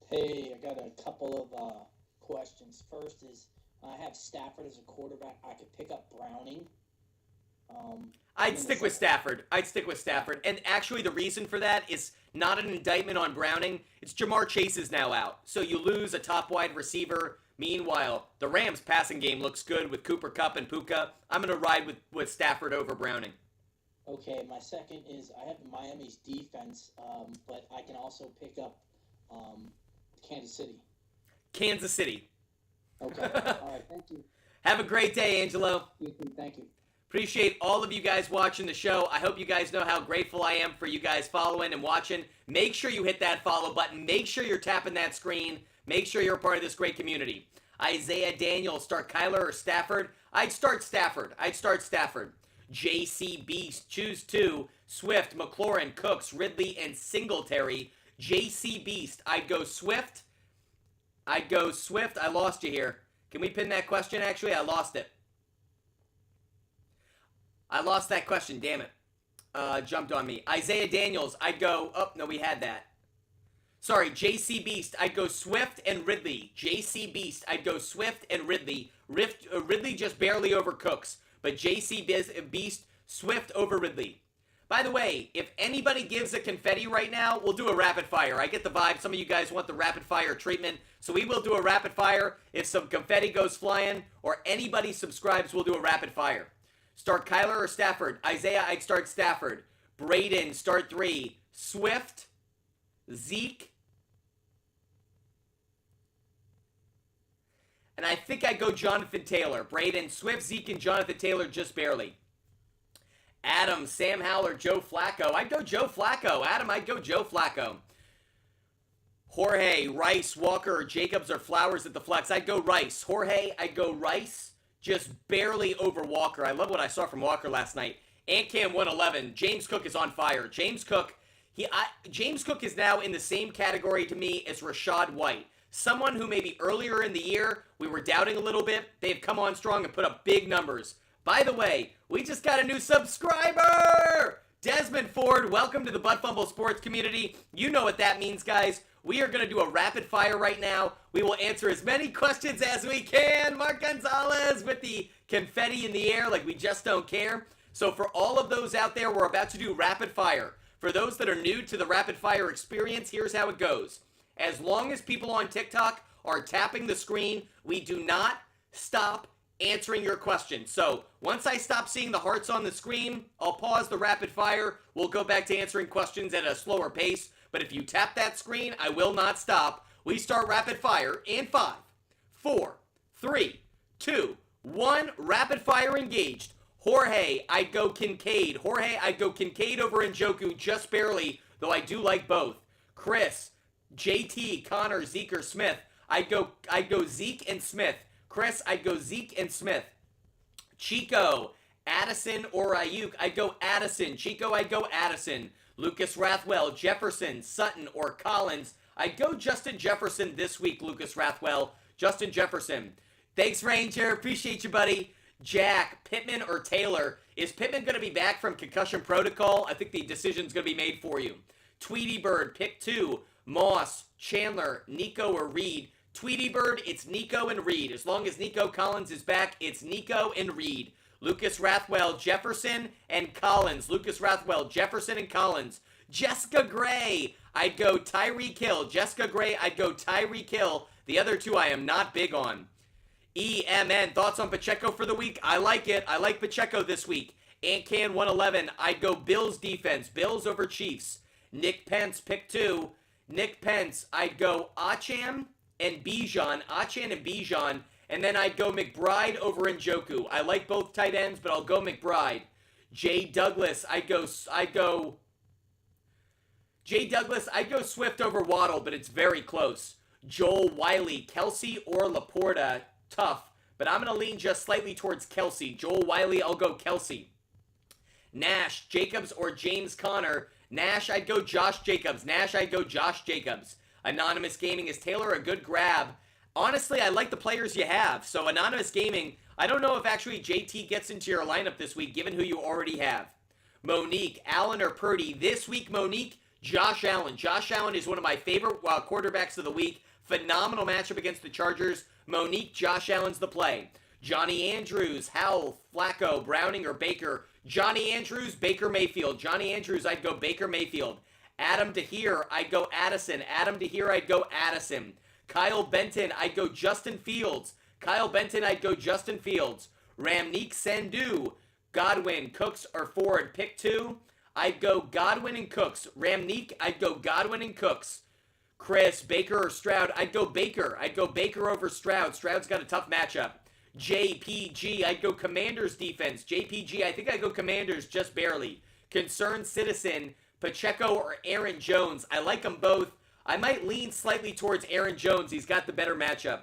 Hey, I got a couple of questions. First is, I have Stafford as a quarterback. I could pick up Browning.
I'd stick with Stafford. And actually, the reason for that is not an indictment on Browning. It's Jamar Chase is now out. So you lose a top wide receiver. Meanwhile, the Rams' passing game looks good with Cooper Kupp and Puka. I'm going to ride with Stafford over Browning.
Okay, my second is I have Miami's defense, but I can also pick up Kansas City.
Kansas City.
Okay. All right. Thank you.
Have a great day, Angelo.
You too. Thank you.
Appreciate all of you guys watching the show. I hope you guys know how grateful I am for you guys following and watching. Make sure you hit that follow button. Make sure you're tapping that screen. Make sure you're a part of this great community. Isaiah Daniel, start Kyler or Stafford? I'd start Stafford. JC Beast, choose 2. Swift, McLaurin, Cooks, Ridley, and Singletary. JC Beast, I'd go Swift. I lost you here. Can we pin that question? Actually, I lost it. I lost that question, damn it. Jumped on me. Isaiah Daniels, I'd go, oh, no, we had that. Sorry, JC Beast, I'd go Swift and Ridley. JC Beast, I'd go Swift and Ridley. Ridley just barely over Cooks, but JC Beast, Swift over Ridley. By the way, if anybody gives a confetti right now, we'll do a rapid fire. I get the vibe. Some of you guys want the rapid fire treatment, so we will do a rapid fire. If some confetti goes flying or anybody subscribes, we'll do a rapid fire. Start Kyler or Stafford? Isaiah, I'd start Stafford. Braden, start 3. Swift, Zeke, and I think I'd go Jonathan Taylor. Braden, Swift, Zeke, and Jonathan Taylor just barely. Adam, Sam Howell, or Joe Flacco? I'd go Joe Flacco. Adam, I'd go Joe Flacco. Jorge, Rice, Walker, or Jacobs, or Flowers at the flex? I'd go Rice. Jorge, I'd go Rice, just barely over Walker. I love what I saw from Walker last night. Antcam 111. James Cook is on fire. James Cook is now in the same category to me as Rachaad White. Someone who maybe earlier in the year we were doubting a little bit. They've come on strong and put up big numbers. By the way, we just got a new subscriber! Desmond Ford, welcome to the Butt Fumble Sports community. You know what that means, guys. We are going to do a rapid fire right now. We will answer as many questions as we can. Mark Gonzalez with the confetti in the air like we just don't care. So for all of those out there, we're about to do rapid fire. For those that are new to the rapid fire experience, here's how it goes. As long as people on TikTok are tapping the screen, we do not stop answering your question. So once I stop seeing the hearts on the screen, I'll pause the rapid fire. We'll go back to answering questions at a slower pace. But if you tap that screen, I will not stop. We start rapid fire in 5, 4, 3, 2, 1. Rapid fire engaged. Jorge, I'd go Kincaid. Jorge, I'd go Kincaid over Njoku just barely, though I do like both. Chris, JT, Connor, Zeke, or Smith. I'd go Zeke and Smith. Chris, I'd go Zeke and Smith. Chico, Addison or Ayuk. I'd go Addison. Chico, I'd go Addison. Lucas Rathwell, Jefferson, Sutton, or Collins. I'd go Justin Jefferson this week, Lucas Rathwell. Justin Jefferson. Thanks, Ranger. Appreciate you, buddy. Jack, Pittman or Taylor? Is Pittman going to be back from concussion protocol? I think the decision's going to be made for you. Tweety Bird, pick 2. Moss, Chandler, Nico or Reed? Tweety Bird, it's Nico and Reed. As long as Nico Collins is back, it's Nico and Reed. Lucas Rathwell, Jefferson, and Collins. Lucas Rathwell, Jefferson, and Collins. Jessica Gray, I'd go Tyreek Hill. Jessica Gray, I'd go Tyreek Hill. The other two I am not big on. EMN, thoughts on Pacheco for the week? I like it. I like Pacheco this week. Antcan 111, I'd go Bills defense. Bills over Chiefs. Nick Pence, pick 2. Nick Pence, I'd go Achane and Bijan. Achane and Bijan. And then I'd go McBride over Njoku. I like both tight ends, but I'll go McBride. Jay Douglas, I'd go Swift over Waddle, but it's very close. Joel Wiley, Kelsey or Laporta, tough, but I'm going to lean just slightly towards Kelsey. Joel Wiley, I'll go Kelsey. Nash, Jacobs or James Conner? Nash, I'd go Josh Jacobs. Nash, I'd go Josh Jacobs. Anonymous Gaming, is Taylor a good grab? Honestly, I like the players you have. So Anonymous Gaming, I don't know if actually JT gets into your lineup this week, given who you already have. Monique, Allen or Purdy? This week, Monique, Josh Allen. Josh Allen is one of my favorite quarterbacks of the week. Phenomenal matchup against the Chargers. Monique, Josh Allen's the play. Johnny Andrews, Howell, Flacco, Browning, or Baker? Johnny Andrews, Baker Mayfield. Johnny Andrews, I'd go Baker Mayfield. Adam DeHere, I'd go Addison. Adam DeHere, I'd go Addison. Kyle Benton, I'd go Justin Fields. Kyle Benton, I'd go Justin Fields. Ramneek Sandhu, Godwin, Cooks, or Ford? Pick 2. I'd go Godwin and Cooks. Ramneek, I'd go Godwin and Cooks. Chris, Baker or Stroud? I'd go Baker. I'd go Baker over Stroud. Stroud's got a tough matchup. JPG, I'd go Commanders defense. JPG, I think I'd go Commanders just barely. Concerned Citizen, Pacheco or Aaron Jones? I like them both. I might lean slightly towards Aaron Jones. He's got the better matchup.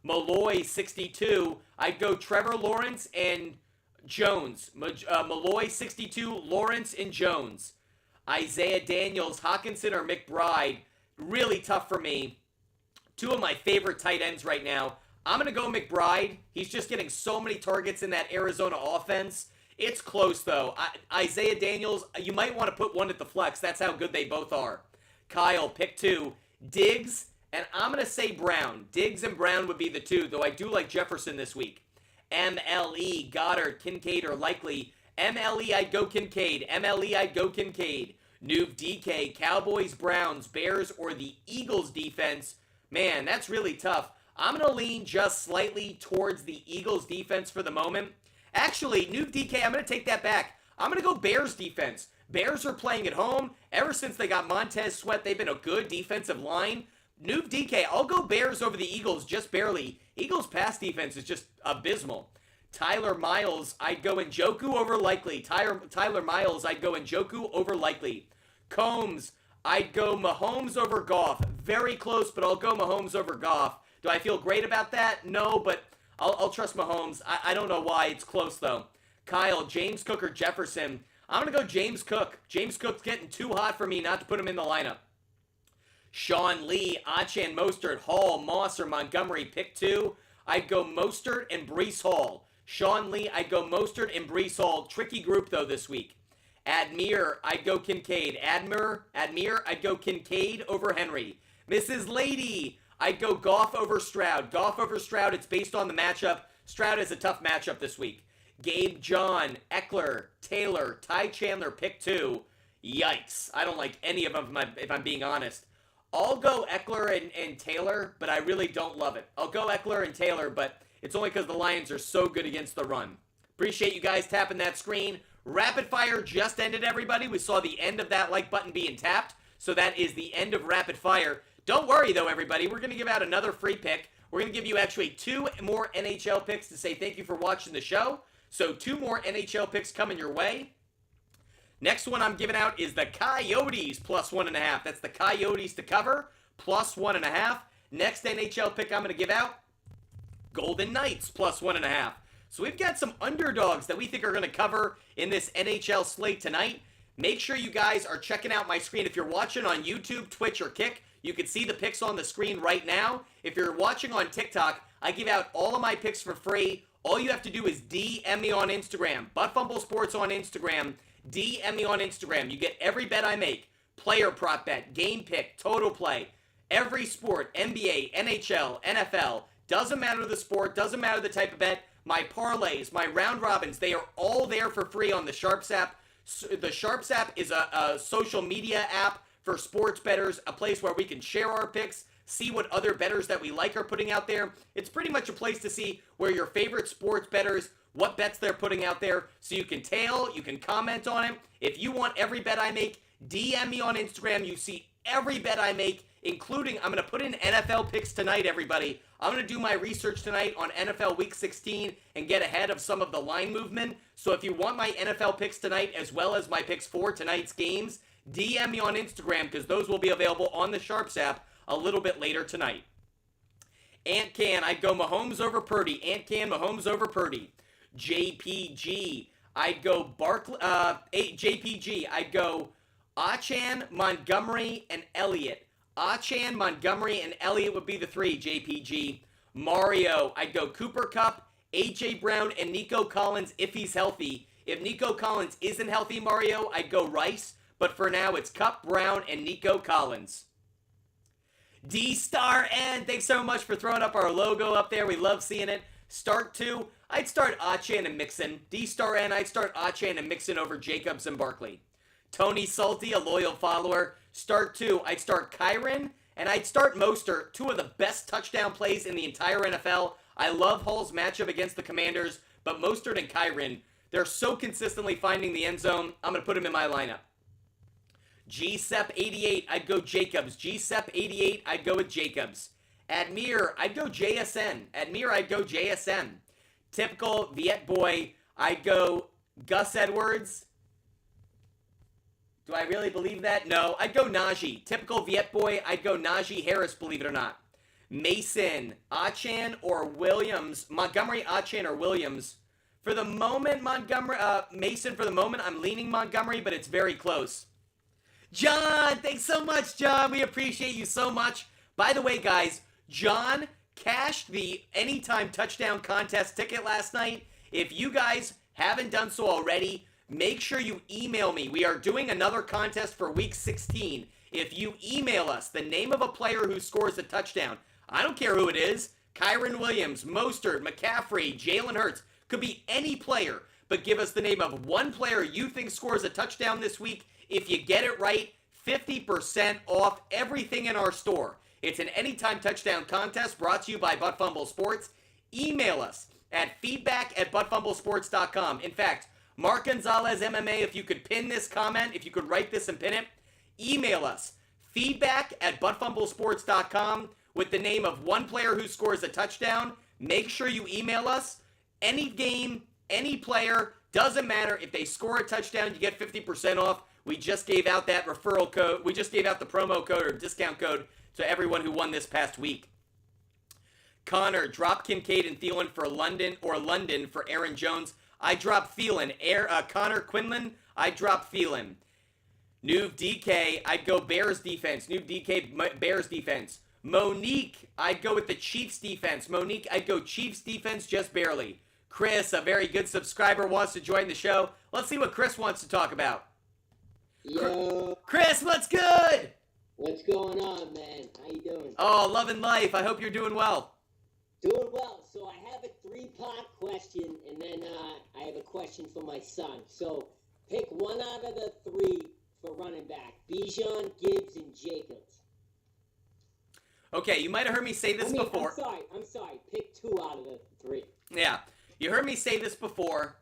Malloy, 62. I'd go Trevor Lawrence and Jones. Malloy, 62. Lawrence and Jones. Isaiah Daniels, Hawkinson or McBride? Really tough for me. Two of my favorite tight ends right now. I'm going to go McBride. He's just getting so many targets in that Arizona offense. It's close, though. Isaiah Daniels, you might want to put one at the flex. That's how good they both are. Kyle, pick 2. Diggs, and I'm going to say Brown. Diggs and Brown would be the two, though I do like Jefferson this week. MLE, Goddard, Kincaid, or Likely? MLE, I'd go Kincaid. MLE, I'd go Kincaid. Noob DK, Cowboys, Browns, Bears, or the Eagles defense? Man, that's really tough. I'm going to lean just slightly towards the Eagles defense for the moment. Actually, Noob DK, I'm going to take that back. I'm going to go Bears defense. Bears are playing at home. Ever since they got Montez Sweat, they've been a good defensive line. Noob DK, I'll go Bears over the Eagles just barely. Eagles pass defense is just abysmal. Tyler Miles, I'd go Njoku over Likely. Tyler Miles, I'd go Njoku over Likely. Combs, I'd go Mahomes over Goff. Very close, but I'll go Mahomes over Goff. Do I feel great about that? No, but I'll trust Mahomes. I don't know why. It's close, though. Kyle, James Cook or Jefferson? I'm going to go James Cook. James Cook's getting too hot for me not to put him in the lineup. Sean Lee, Achane, Mostert, Hall, Moss, or Montgomery? Pick 2. I'd go Mostert and Breece Hall. Sean Lee, I'd go Mostert and Breece Hall. Tricky group, though, this week. Admir, I'd go Kincaid. Admir, I'd go Kincaid over Henry. Mrs. Lady, I'd go Goff over Stroud. Goff over Stroud, it's based on the matchup. Stroud has a tough matchup this week. Gabe John, Eckler, Taylor, Ty Chandler, pick 2. Yikes. I don't like any of them if I'm being honest. I'll go Eckler and Taylor, but I really don't love it. I'll go Eckler and Taylor, but it's only because the Lions are so good against the run. Appreciate you guys tapping that screen. Rapid Fire just ended, everybody. We saw the end of that like button being tapped, so that is the end of Rapid Fire. Don't worry, though, everybody. We're going to give out another free pick. We're going to give you actually 2 more NHL picks to say thank you for watching the show. So 2 more NHL picks coming your way. Next one I'm giving out is the Coyotes plus 1.5. That's the Coyotes to cover plus 1.5. Next NHL pick I'm going to give out, Golden Knights plus 1.5. So we've got some underdogs that we think are going to cover in this NHL slate tonight. Make sure you guys are checking out my screen. If you're watching on YouTube, Twitch, or Kick, you can see the picks on the screen right now. If you're watching on TikTok, I give out all of my picks for free All you have to do is DM me on Instagram. Butt Sports on Instagram. DM me on Instagram. You get every bet I make. Player prop bet, game pick, total play. Every sport, NBA, NHL, NFL. Doesn't matter the sport. Doesn't matter the type of bet. My parlays, my round robins, they are all there for free on the SHARPZ app. The SHARPZ app is a social media app for sports bettors, a place where we can share our picks, see what other bettors that we like are putting out there. It's pretty much a place to see where your favorite sports bettors, what bets they're putting out there, so you can tail, you can comment on it. If you want every bet I make, DM me on Instagram. You see every bet I make, including, I'm going to put in NFL picks tonight, everybody. I'm going to do my research tonight on NFL Week 16 and get ahead of some of the line movement. So if you want my NFL picks tonight, as well as my picks for tonight's games, DM me on Instagram, because those will be available on the SHARPZ app a little bit later tonight. Ant Can, I'd go Mahomes over Purdy. Ant Can, Mahomes over Purdy. JPG, I'd go JPG, I'd go Achan, Montgomery, and Elliott. Achan, Montgomery, and Elliott would be the three, JPG. Mario, I'd go Cooper Kupp, AJ Brown, and Nico Collins if he's healthy. If Nico Collins isn't healthy, Mario, I'd go Rice. But for now, it's Kupp, Brown, and Nico Collins. D-Star N, thanks so much for throwing up our logo up there. We love seeing it. Start 2, I'd start Achan and Mixon. D-Star N, I'd start Achan and Mixon over Jacobs and Barkley. Tony Salty, a loyal follower. Start 2, I'd start Kyron, and I'd start Mostert, two of the best touchdown plays in the entire NFL. I love Hall's matchup against the Commanders, but Mostert and Kyron, they're so consistently finding the end zone. I'm going to put them in my lineup. GSEP88, I'd go Jacobs. GSEP88, I'd go with Jacobs. Admir, I'd go JSN. Admir, I'd go JSN. Typical Viet Boy, I'd go Gus Edwards. Do I really believe that? No, I'd go Najee. Typical Viet Boy, I'd go Najee Harris, believe it or not. Mason, Achan, or Williams. Montgomery, Achan, or Williams. For the moment, Mason, for the moment, I'm leaning Montgomery, but it's very close. John, thanks so much, John. We appreciate you so much. By the way, guys, John cashed the Anytime Touchdown Contest ticket last night. If you guys haven't done so already, make sure you email me. We are doing another contest for Week 16. If you email us the name of a player who scores a touchdown, I don't care who it is, Kyron Williams, Mostert, McCaffrey, Jalen Hurts, could be any player, but give us the name of one player you think scores a touchdown this week. If you get it right, 50% off everything in our store. It's an Anytime Touchdown Contest brought to you by Butt Fumble Sports. Email us at feedback@buttfumblesports.com. In fact, Mark Gonzalez MMA, if you could pin this comment, if you could write this and pin it, email us feedback@buttfumblesports.com with the name of one player who scores a touchdown. Make sure you email us. Any game, any player, doesn't matter. If they score a touchdown, you get 50% off. We just gave out that referral code. We just gave out the promo code or discount code to everyone who won this past week. Connor, drop Kincaid and Thielen for London for Aaron Jones. I drop Thielen. Connor Quinlan, I drop Thielen. Nuve DK, I'd go Bears defense. Nuve DK, Bears defense. Monique, I'd go with the Chiefs defense. Monique, I'd go Chiefs defense just barely. Chris, a very good subscriber, wants to join the show. Let's see what Chris wants to talk about.
Yo.
Chris, what's good?
What's going on, man? How you doing?
Oh, loving life. I hope you're doing well.
Doing well. So I have a three-part question, and then I have a question for my son. So pick one out of the three for running back. Bijan, Gibbs, and Jacobs.
Okay, you might have heard me say this before.
I'm sorry. Pick two out of the three.
Yeah, you heard me say this before.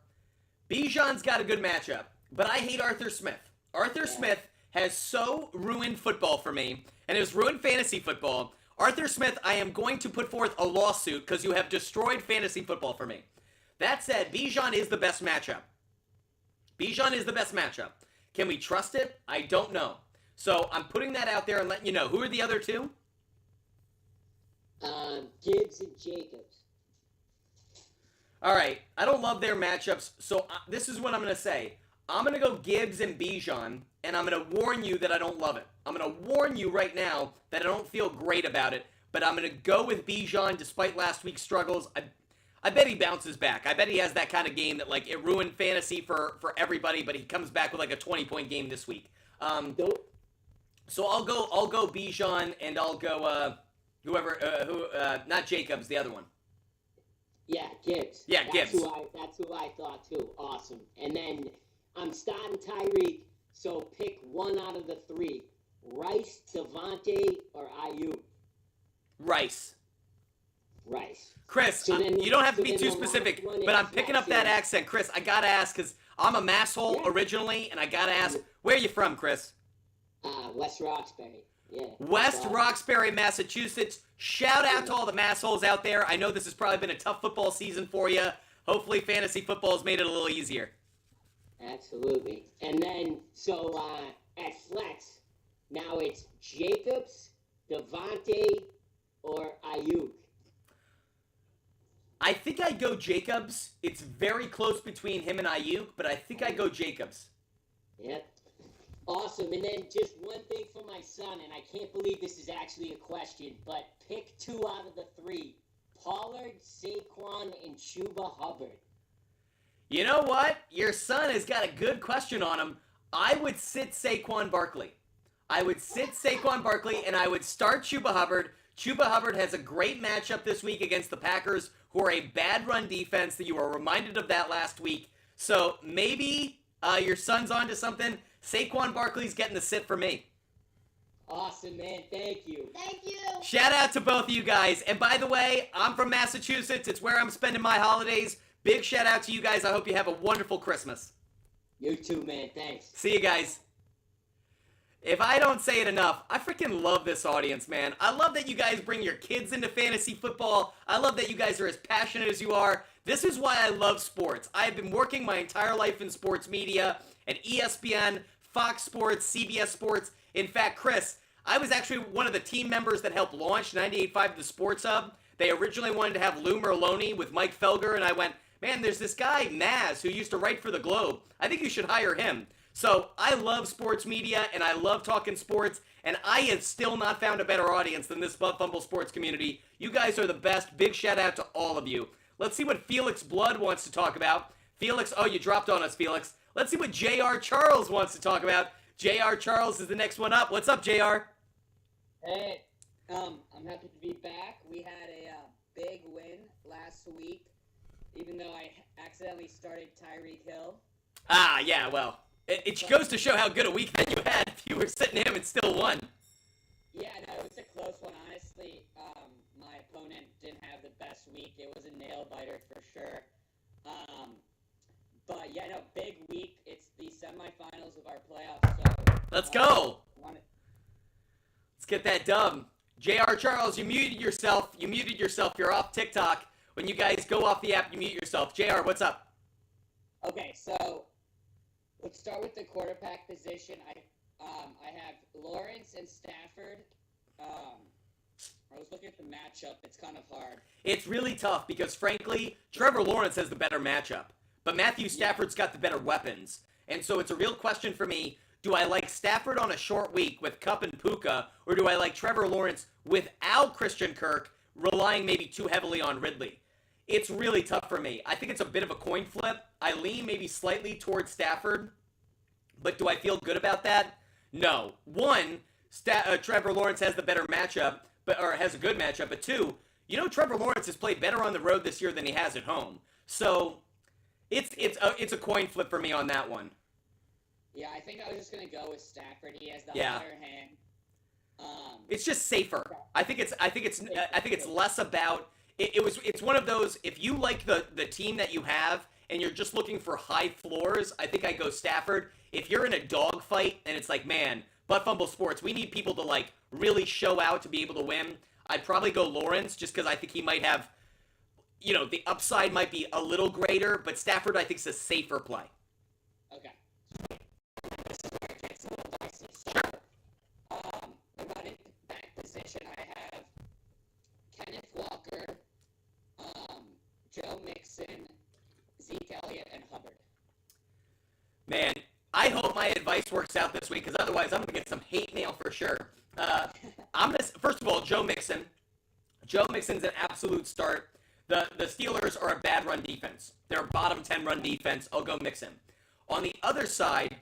Bijan's got a good matchup, but I hate Arthur Smith. Arthur Smith has so ruined football for me, and has ruined fantasy football. Arthur Smith, I am going to put forth a lawsuit because you have destroyed fantasy football for me. That said, Bijan is the best matchup. Bijan is the best matchup. Can we trust it? I don't know. So I'm putting that out there and letting you know. Who are the other two?
Gibbs and Jacobs.
All right. I don't love their matchups, so this is what I'm going to say. I'm going to go Gibbs and Bijan, and I'm going to warn you that I don't love it. I'm going to warn you right now that I don't feel great about it, but I'm going to go with Bijan despite last week's struggles. I bet he bounces back. I bet he has that kind of game that like it ruined fantasy for everybody, but he comes back with like a 20-point game this week. So I'll go Bijan, and I'll go not Jacobs, the other one.
Yeah, Gibbs.
Yeah, Gibbs.
That's who I thought too. Awesome. And then I'm starting Tyreek, so pick one out of the three: Rice, Devontae, or Ayuk.
Rice.
Chris,
you don't have to be too specific, but I'm picking up that accent. Chris, I gotta ask, because I'm a masshole originally, and I gotta ask, where are you from, Chris?
West Roxbury. Yeah.
West Roxbury, Massachusetts. Shout out to all the massholes out there. I know this has probably been a tough football season for you. Hopefully fantasy football has made it a little easier.
Absolutely. And then, at flex, now it's Jacobs, Devontae, or Ayuk.
I think I'd go Jacobs. It's very close between him and Ayuk, but I think I'd go Jacobs.
Yep. Awesome. And then just one thing for my son, and I can't believe this is actually a question, but pick two out of the three: Pollard, Saquon, and Chuba Hubbard.
You know what? Your son has got a good question on him. I would sit Saquon Barkley. And I would start Chuba Hubbard. Chuba Hubbard has a great matchup this week against the Packers, who are a bad run defense that you were reminded of that last week. So maybe your son's onto something. Saquon Barkley's getting the sit for me.
Awesome, man. Thank you.
Shout out to both of you guys. And by the way, I'm from Massachusetts. It's where I'm spending my holidays. Big shout out to you guys. I hope you have a wonderful Christmas.
You too, man. Thanks.
See you guys. If I don't say it enough, I freaking love this audience, man. I love that you guys bring your kids into fantasy football. I love that you guys are as passionate as you are. This is why I love sports. I have been working my entire life in sports media at ESPN, Fox Sports, CBS Sports. In fact, Chris, I was actually one of the team members that helped launch 98.5 The Sports Hub. They originally wanted to have Lou Merloni with Mike Felger, and I went, man, there's this guy, Maz, who used to write for the Globe. I think you should hire him. So I love sports media, and I love talking sports, and I have still not found a better audience than this Butt Fumble sports community. You guys are the best. Big shout out to all of you. Let's see what Felix Blood wants to talk about. Felix, oh, you dropped on us, Felix. Let's see what J.R. Charles wants to talk about. J.R. Charles is the next one up. What's up, J.R.?
Hey, I'm happy to be back. We had a big win last week, even though I accidentally started Tyreek Hill.
Ah, yeah, well, it goes to show how good a week that you had if you were sitting him and still won.
Yeah, no, it was a close one, honestly. My opponent didn't have the best week. It was a nail-biter for sure. But, yeah, no, big week. It's the semifinals of our playoffs, so...
Let's go! Let's get that dub. J.R. Charles, you muted yourself. You're off TikTok. When you guys go off the app, you mute yourself. J.R., what's up?
Okay, so let's start with the quarterback position. I have Lawrence and Stafford. I was looking at the matchup. It's kind of hard.
It's really tough because, frankly, Trevor Lawrence has the better matchup. But Matthew Stafford's got the better weapons. And so it's a real question for me. Do I like Stafford on a short week with Kupp and Puka, or do I like Trevor Lawrence without Christian Kirk, relying maybe too heavily on Ridley? It's really tough for me. I think it's a bit of a coin flip. I lean maybe slightly towards Stafford, but do I feel good about that? No. One, Trevor Lawrence has the better matchup, or has a good matchup, but two, Trevor Lawrence has played better on the road this year than he has at home. So it's a coin flip for me on that one.
Yeah, I think I was just gonna go with Stafford. He has the better hand.
It's just safer. I think it's less about it's one of those, if you like the team that you have and you're just looking for high floors, I think I go Stafford. If you're in a dogfight and it's like, man, Butt Fumble Sports, we need people to like really show out to be able to win, I'd probably go Lawrence just because I think he might have, the upside might be a little greater, but Stafford I think is a safer play.
Okay. This is where it gets a little dicey. So, the running back position, I have Kenneth Walker, Joe Mixon, Zeke Elliott, and Hubbard.
Man, I hope my advice works out this week, because otherwise I'm going to get some hate mail for sure. First of all, Joe Mixon. Joe Mixon's an absolute start. The Steelers are a bad run defense. They're a bottom 10 run defense. I'll go mix him. On the other side,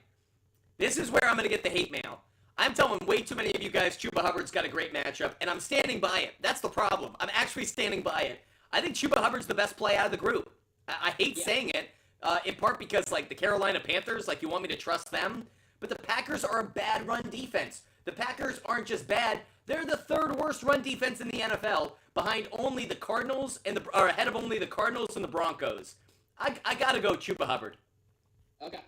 this is where I'm going to get the hate mail. I'm telling way too many of you guys Chuba Hubbard's got a great matchup, and I'm standing by it. That's the problem. I'm actually standing by it. I think Chuba Hubbard's the best play out of the group. I hate saying it, in part because, like, the Carolina Panthers, like, you want me to trust them? But the Packers are a bad run defense. The Packers aren't just bad. They're the third worst run defense in the NFL, behind only the Cardinals or ahead of only the Cardinals and the Broncos. I gotta go Chuba Hubbard.
Okay.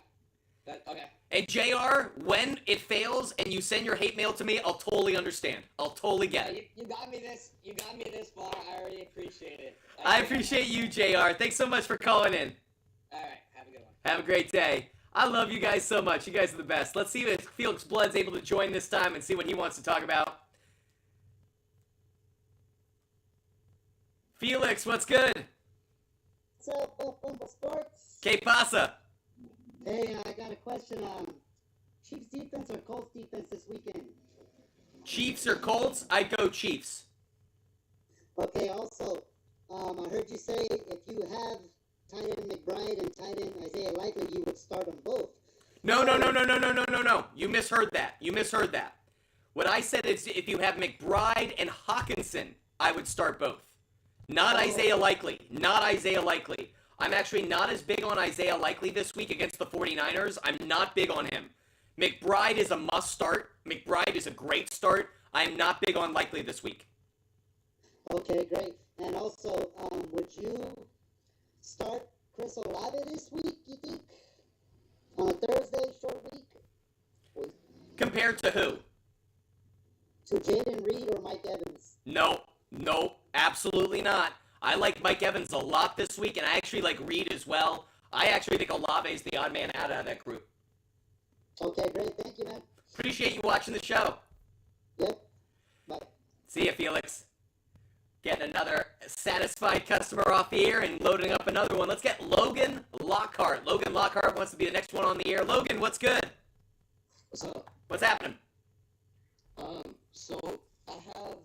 Okay.
And JR, when it fails and you send your hate mail to me, I'll totally understand. I'll totally get it.
You got me this. You got me this far. I already appreciate it.
I appreciate you, JR. Thanks so much for calling in.
All right. Have a good one.
Have a great day. I love you guys so much. You guys are the best. Let's see if Felix Blood's able to join this time and see what he wants to talk about. Felix, what's good?
What's up, Buffalo Sports?
Que pasa?
Hey, I got a question. Chiefs defense or Colts defense this weekend?
Chiefs or Colts? I'd go Chiefs.
Okay, also, I heard you say if you have tight end McBride and tight end Isaiah Likely, you would start them both.
No. You misheard that. What I said is if you have McBride and Hawkinson, I would start both. Not Isaiah Likely. I'm actually not as big on Isaiah Likely this week against the 49ers. I'm not big on him. McBride is a must start. McBride is a great start. I'm not big on Likely this week.
Okay, great. And also, would you start Chris Olave this week, you think? On a Thursday, short week?
Compared to who?
To Jaden Reed or Mike Evans?
No, absolutely not. I like Mike Evans a lot this week, and I actually like Reed as well. I actually think Olave is the odd man out of that group.
Okay, great. Thank you, man.
Appreciate you watching the show.
Yep. Bye.
See ya, Felix. Getting another satisfied customer off the air and loading up another one. Let's get Logan Lockhart. Logan Lockhart wants to be the next one on the air. Logan, what's good?
What's up?
What's happening?
So I have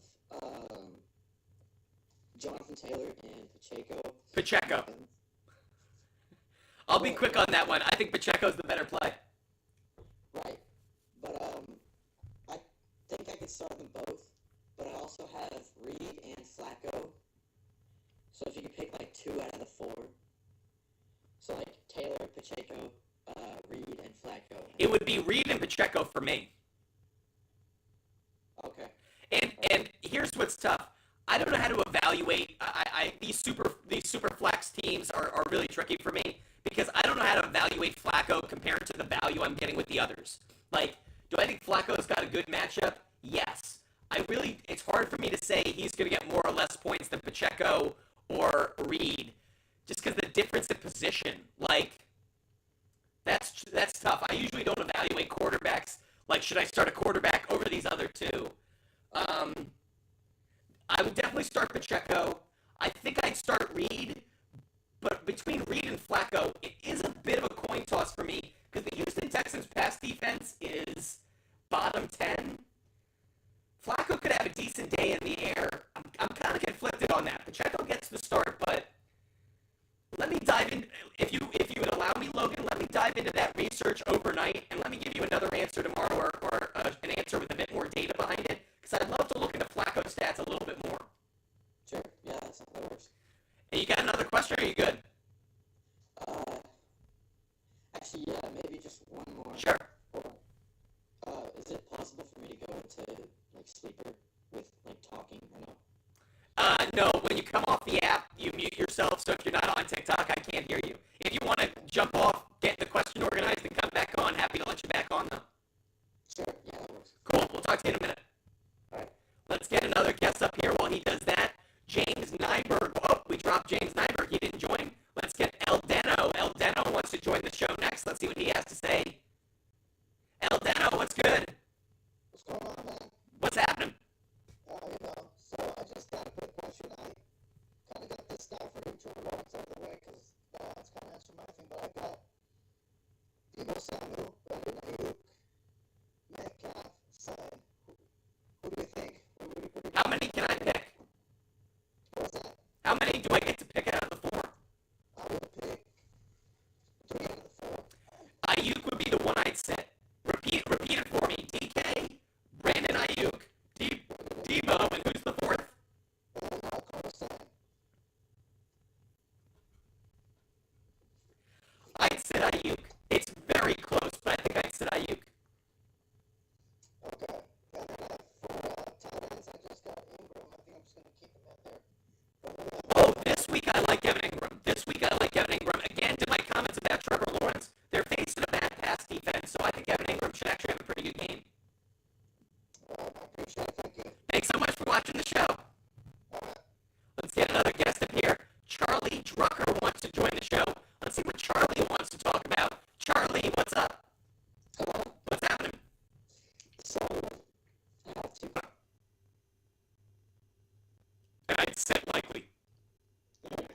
Jonathan Taylor and
Pacheco. I'll be quick on that one. I think Pacheco's the better play.
Right. But I think I could start them both. But I also have Reed and Flacco. So if you could pick like 2 out of the 4. So like Taylor, Pacheco, Reed, and Flacco.
It would be Reed and Pacheco for me.
Okay.
And here's what's tough. I don't know how to evaluate. These super flex teams are really tricky for me because I don't know how to evaluate Flacco compared to the value I'm getting with the others. Like, do I think Flacco's got a good matchup? Yes. It's hard for me to say he's going to get more or less points than Pacheco or Reed, just because the difference in position. Like, that's tough. I usually don't evaluate quarterbacks. Like, should I start a quarterback over these other two? I would definitely start Pacheco. I think I'd start Reed, but between Reed and Flacco, it is a bit of a coin toss for me because the Houston Texans pass defense is bottom 10. Flacco could have a decent day in the air. I'm kind of conflicted on that. Pacheco gets the start, but let me dive in. If you would allow me, Logan, let me dive into that research overnight, and let me give you another answer tomorrow or an answer with a bit more data behind it, because I'd love to look into Flacco stats a little bit more.
Sure. Yeah, that works.
And you got another question, or are you good?
Actually, yeah, maybe just one more.
Sure.
Is it possible for me to go into like sleeper with like talking or no?
No, when you come off the app, you mute yourself, so if you're not on TikTok, I can't hear you. If you want to jump off, get the question organized, and come back on, happy to let you back on, though.
Sure, yeah, that works.
Cool, we'll talk to you in a minute.
All right.
Let's get another guest up here while he does that. James Nyberg. Oh, we dropped James Nyberg. He didn't join. Let's get El Deno. El Deno wants to join the show next. Let's see what he has to say. El Deno, what's good?
What's going on, man?
What's happening?
So I just got a quick question. I kind of got this Stafford and Trevor Lawrence out of the way because that's kind of answered my thing. But I got Debo Samuel, Brandon Ayuk, Metcalf, Son. Who do you think?
How many can I pick?
What was that?
How many do I get to be the one I'd sit. Repeat it for me. DK, Brandon Ayuk, Debo, and who's the fourth? I'd sit Ayuk. It's very close, but I think I'd sit Ayuk.
Okay. And then for tight ends, I just got Ingram. I think I'm just going to keep him in there.
Oh, this week I like Evan Ingram. Again, to my comments about Trevor Lawrence, they're facing a bad pass defense, so I think Evan Ingram should actually have a pretty good game.
I appreciate it. Thank you.
Thanks so much for watching the show. Let's get another guest up here. Charlie Drucker wants to join the show. Let's see what Charlie wants to talk about. Charlie, what's up?
Hello.
What's happening?
So, I have two.
I'd sit likely.
Okay.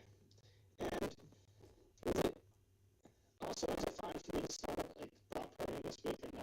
And is it fine for me to start like Brock Purdy this week or no?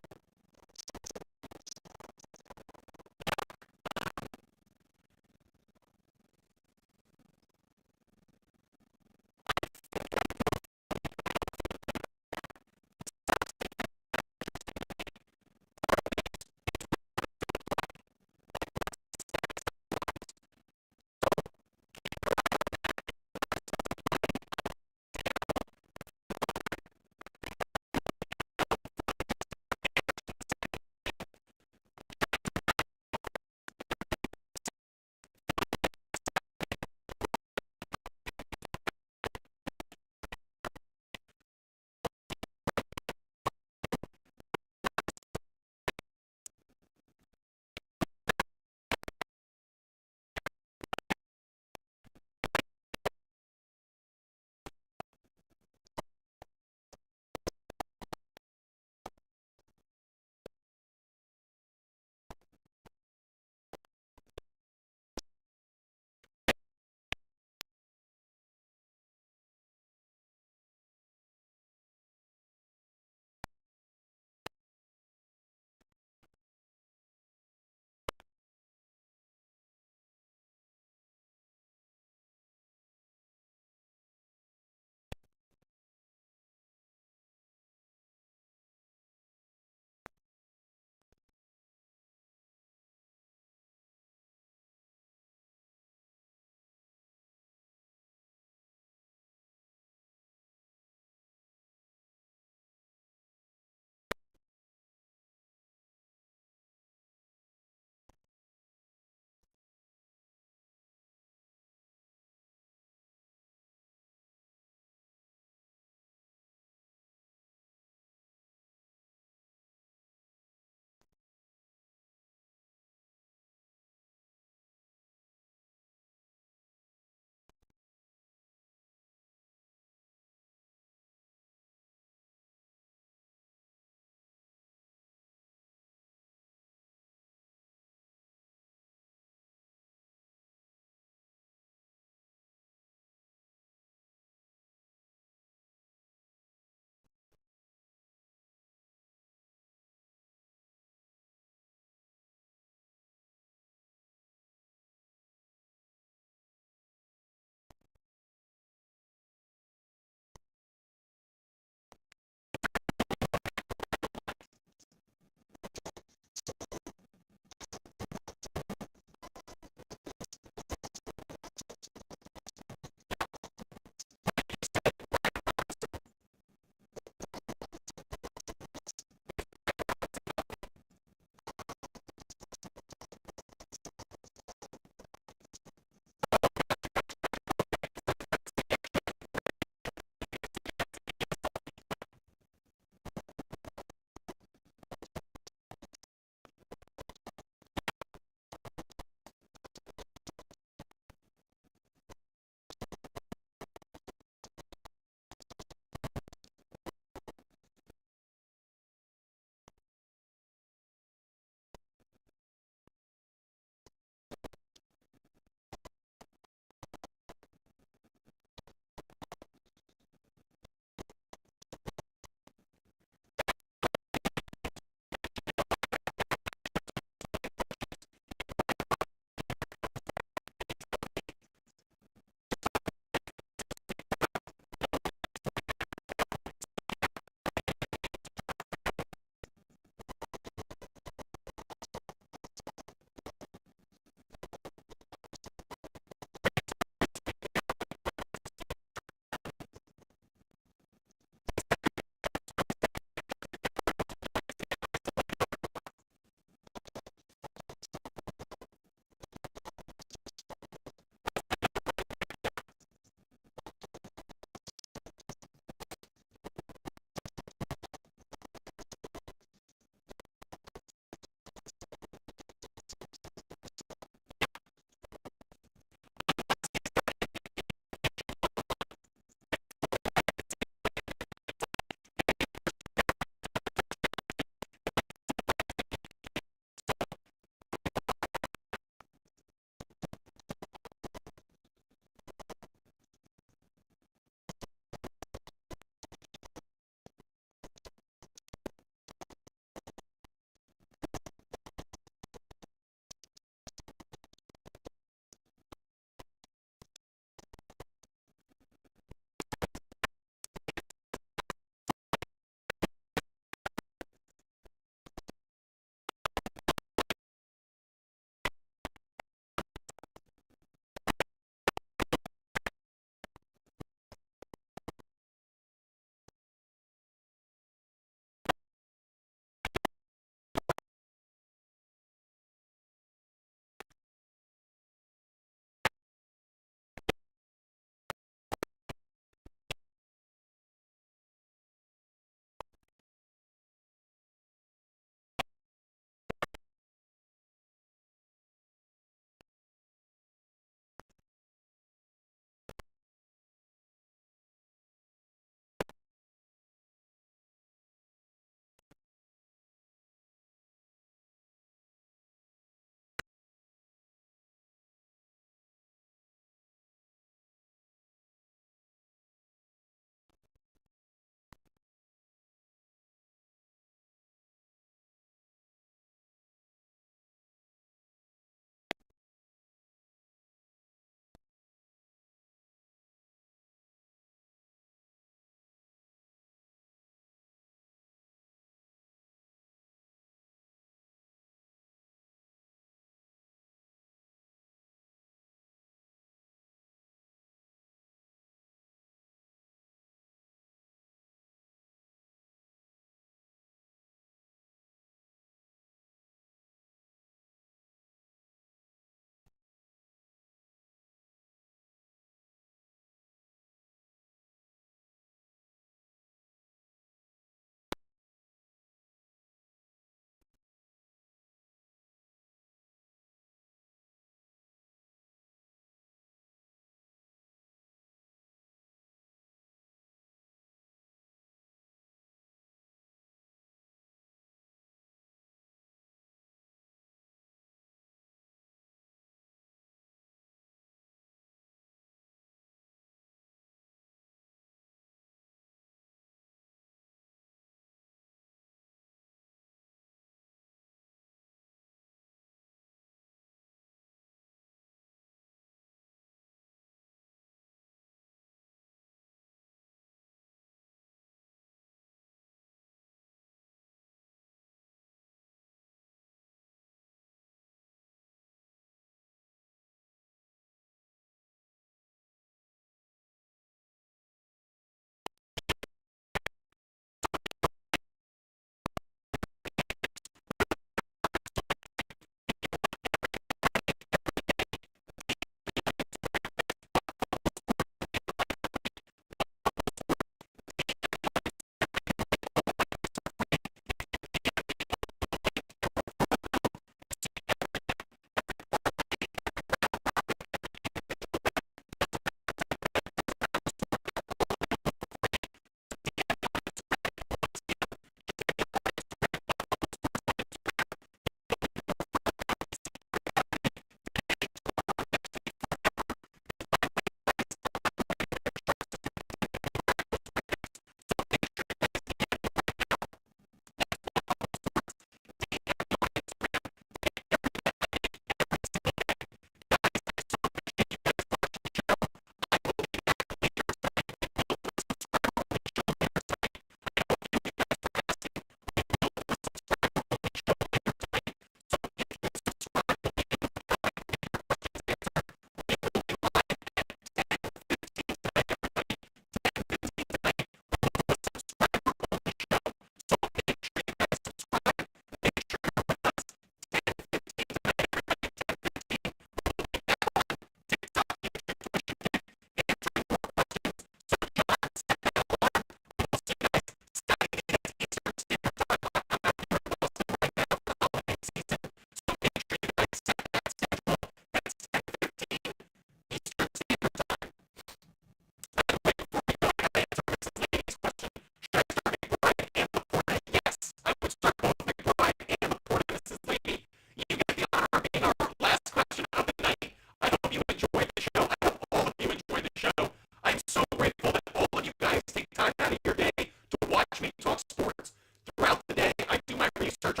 search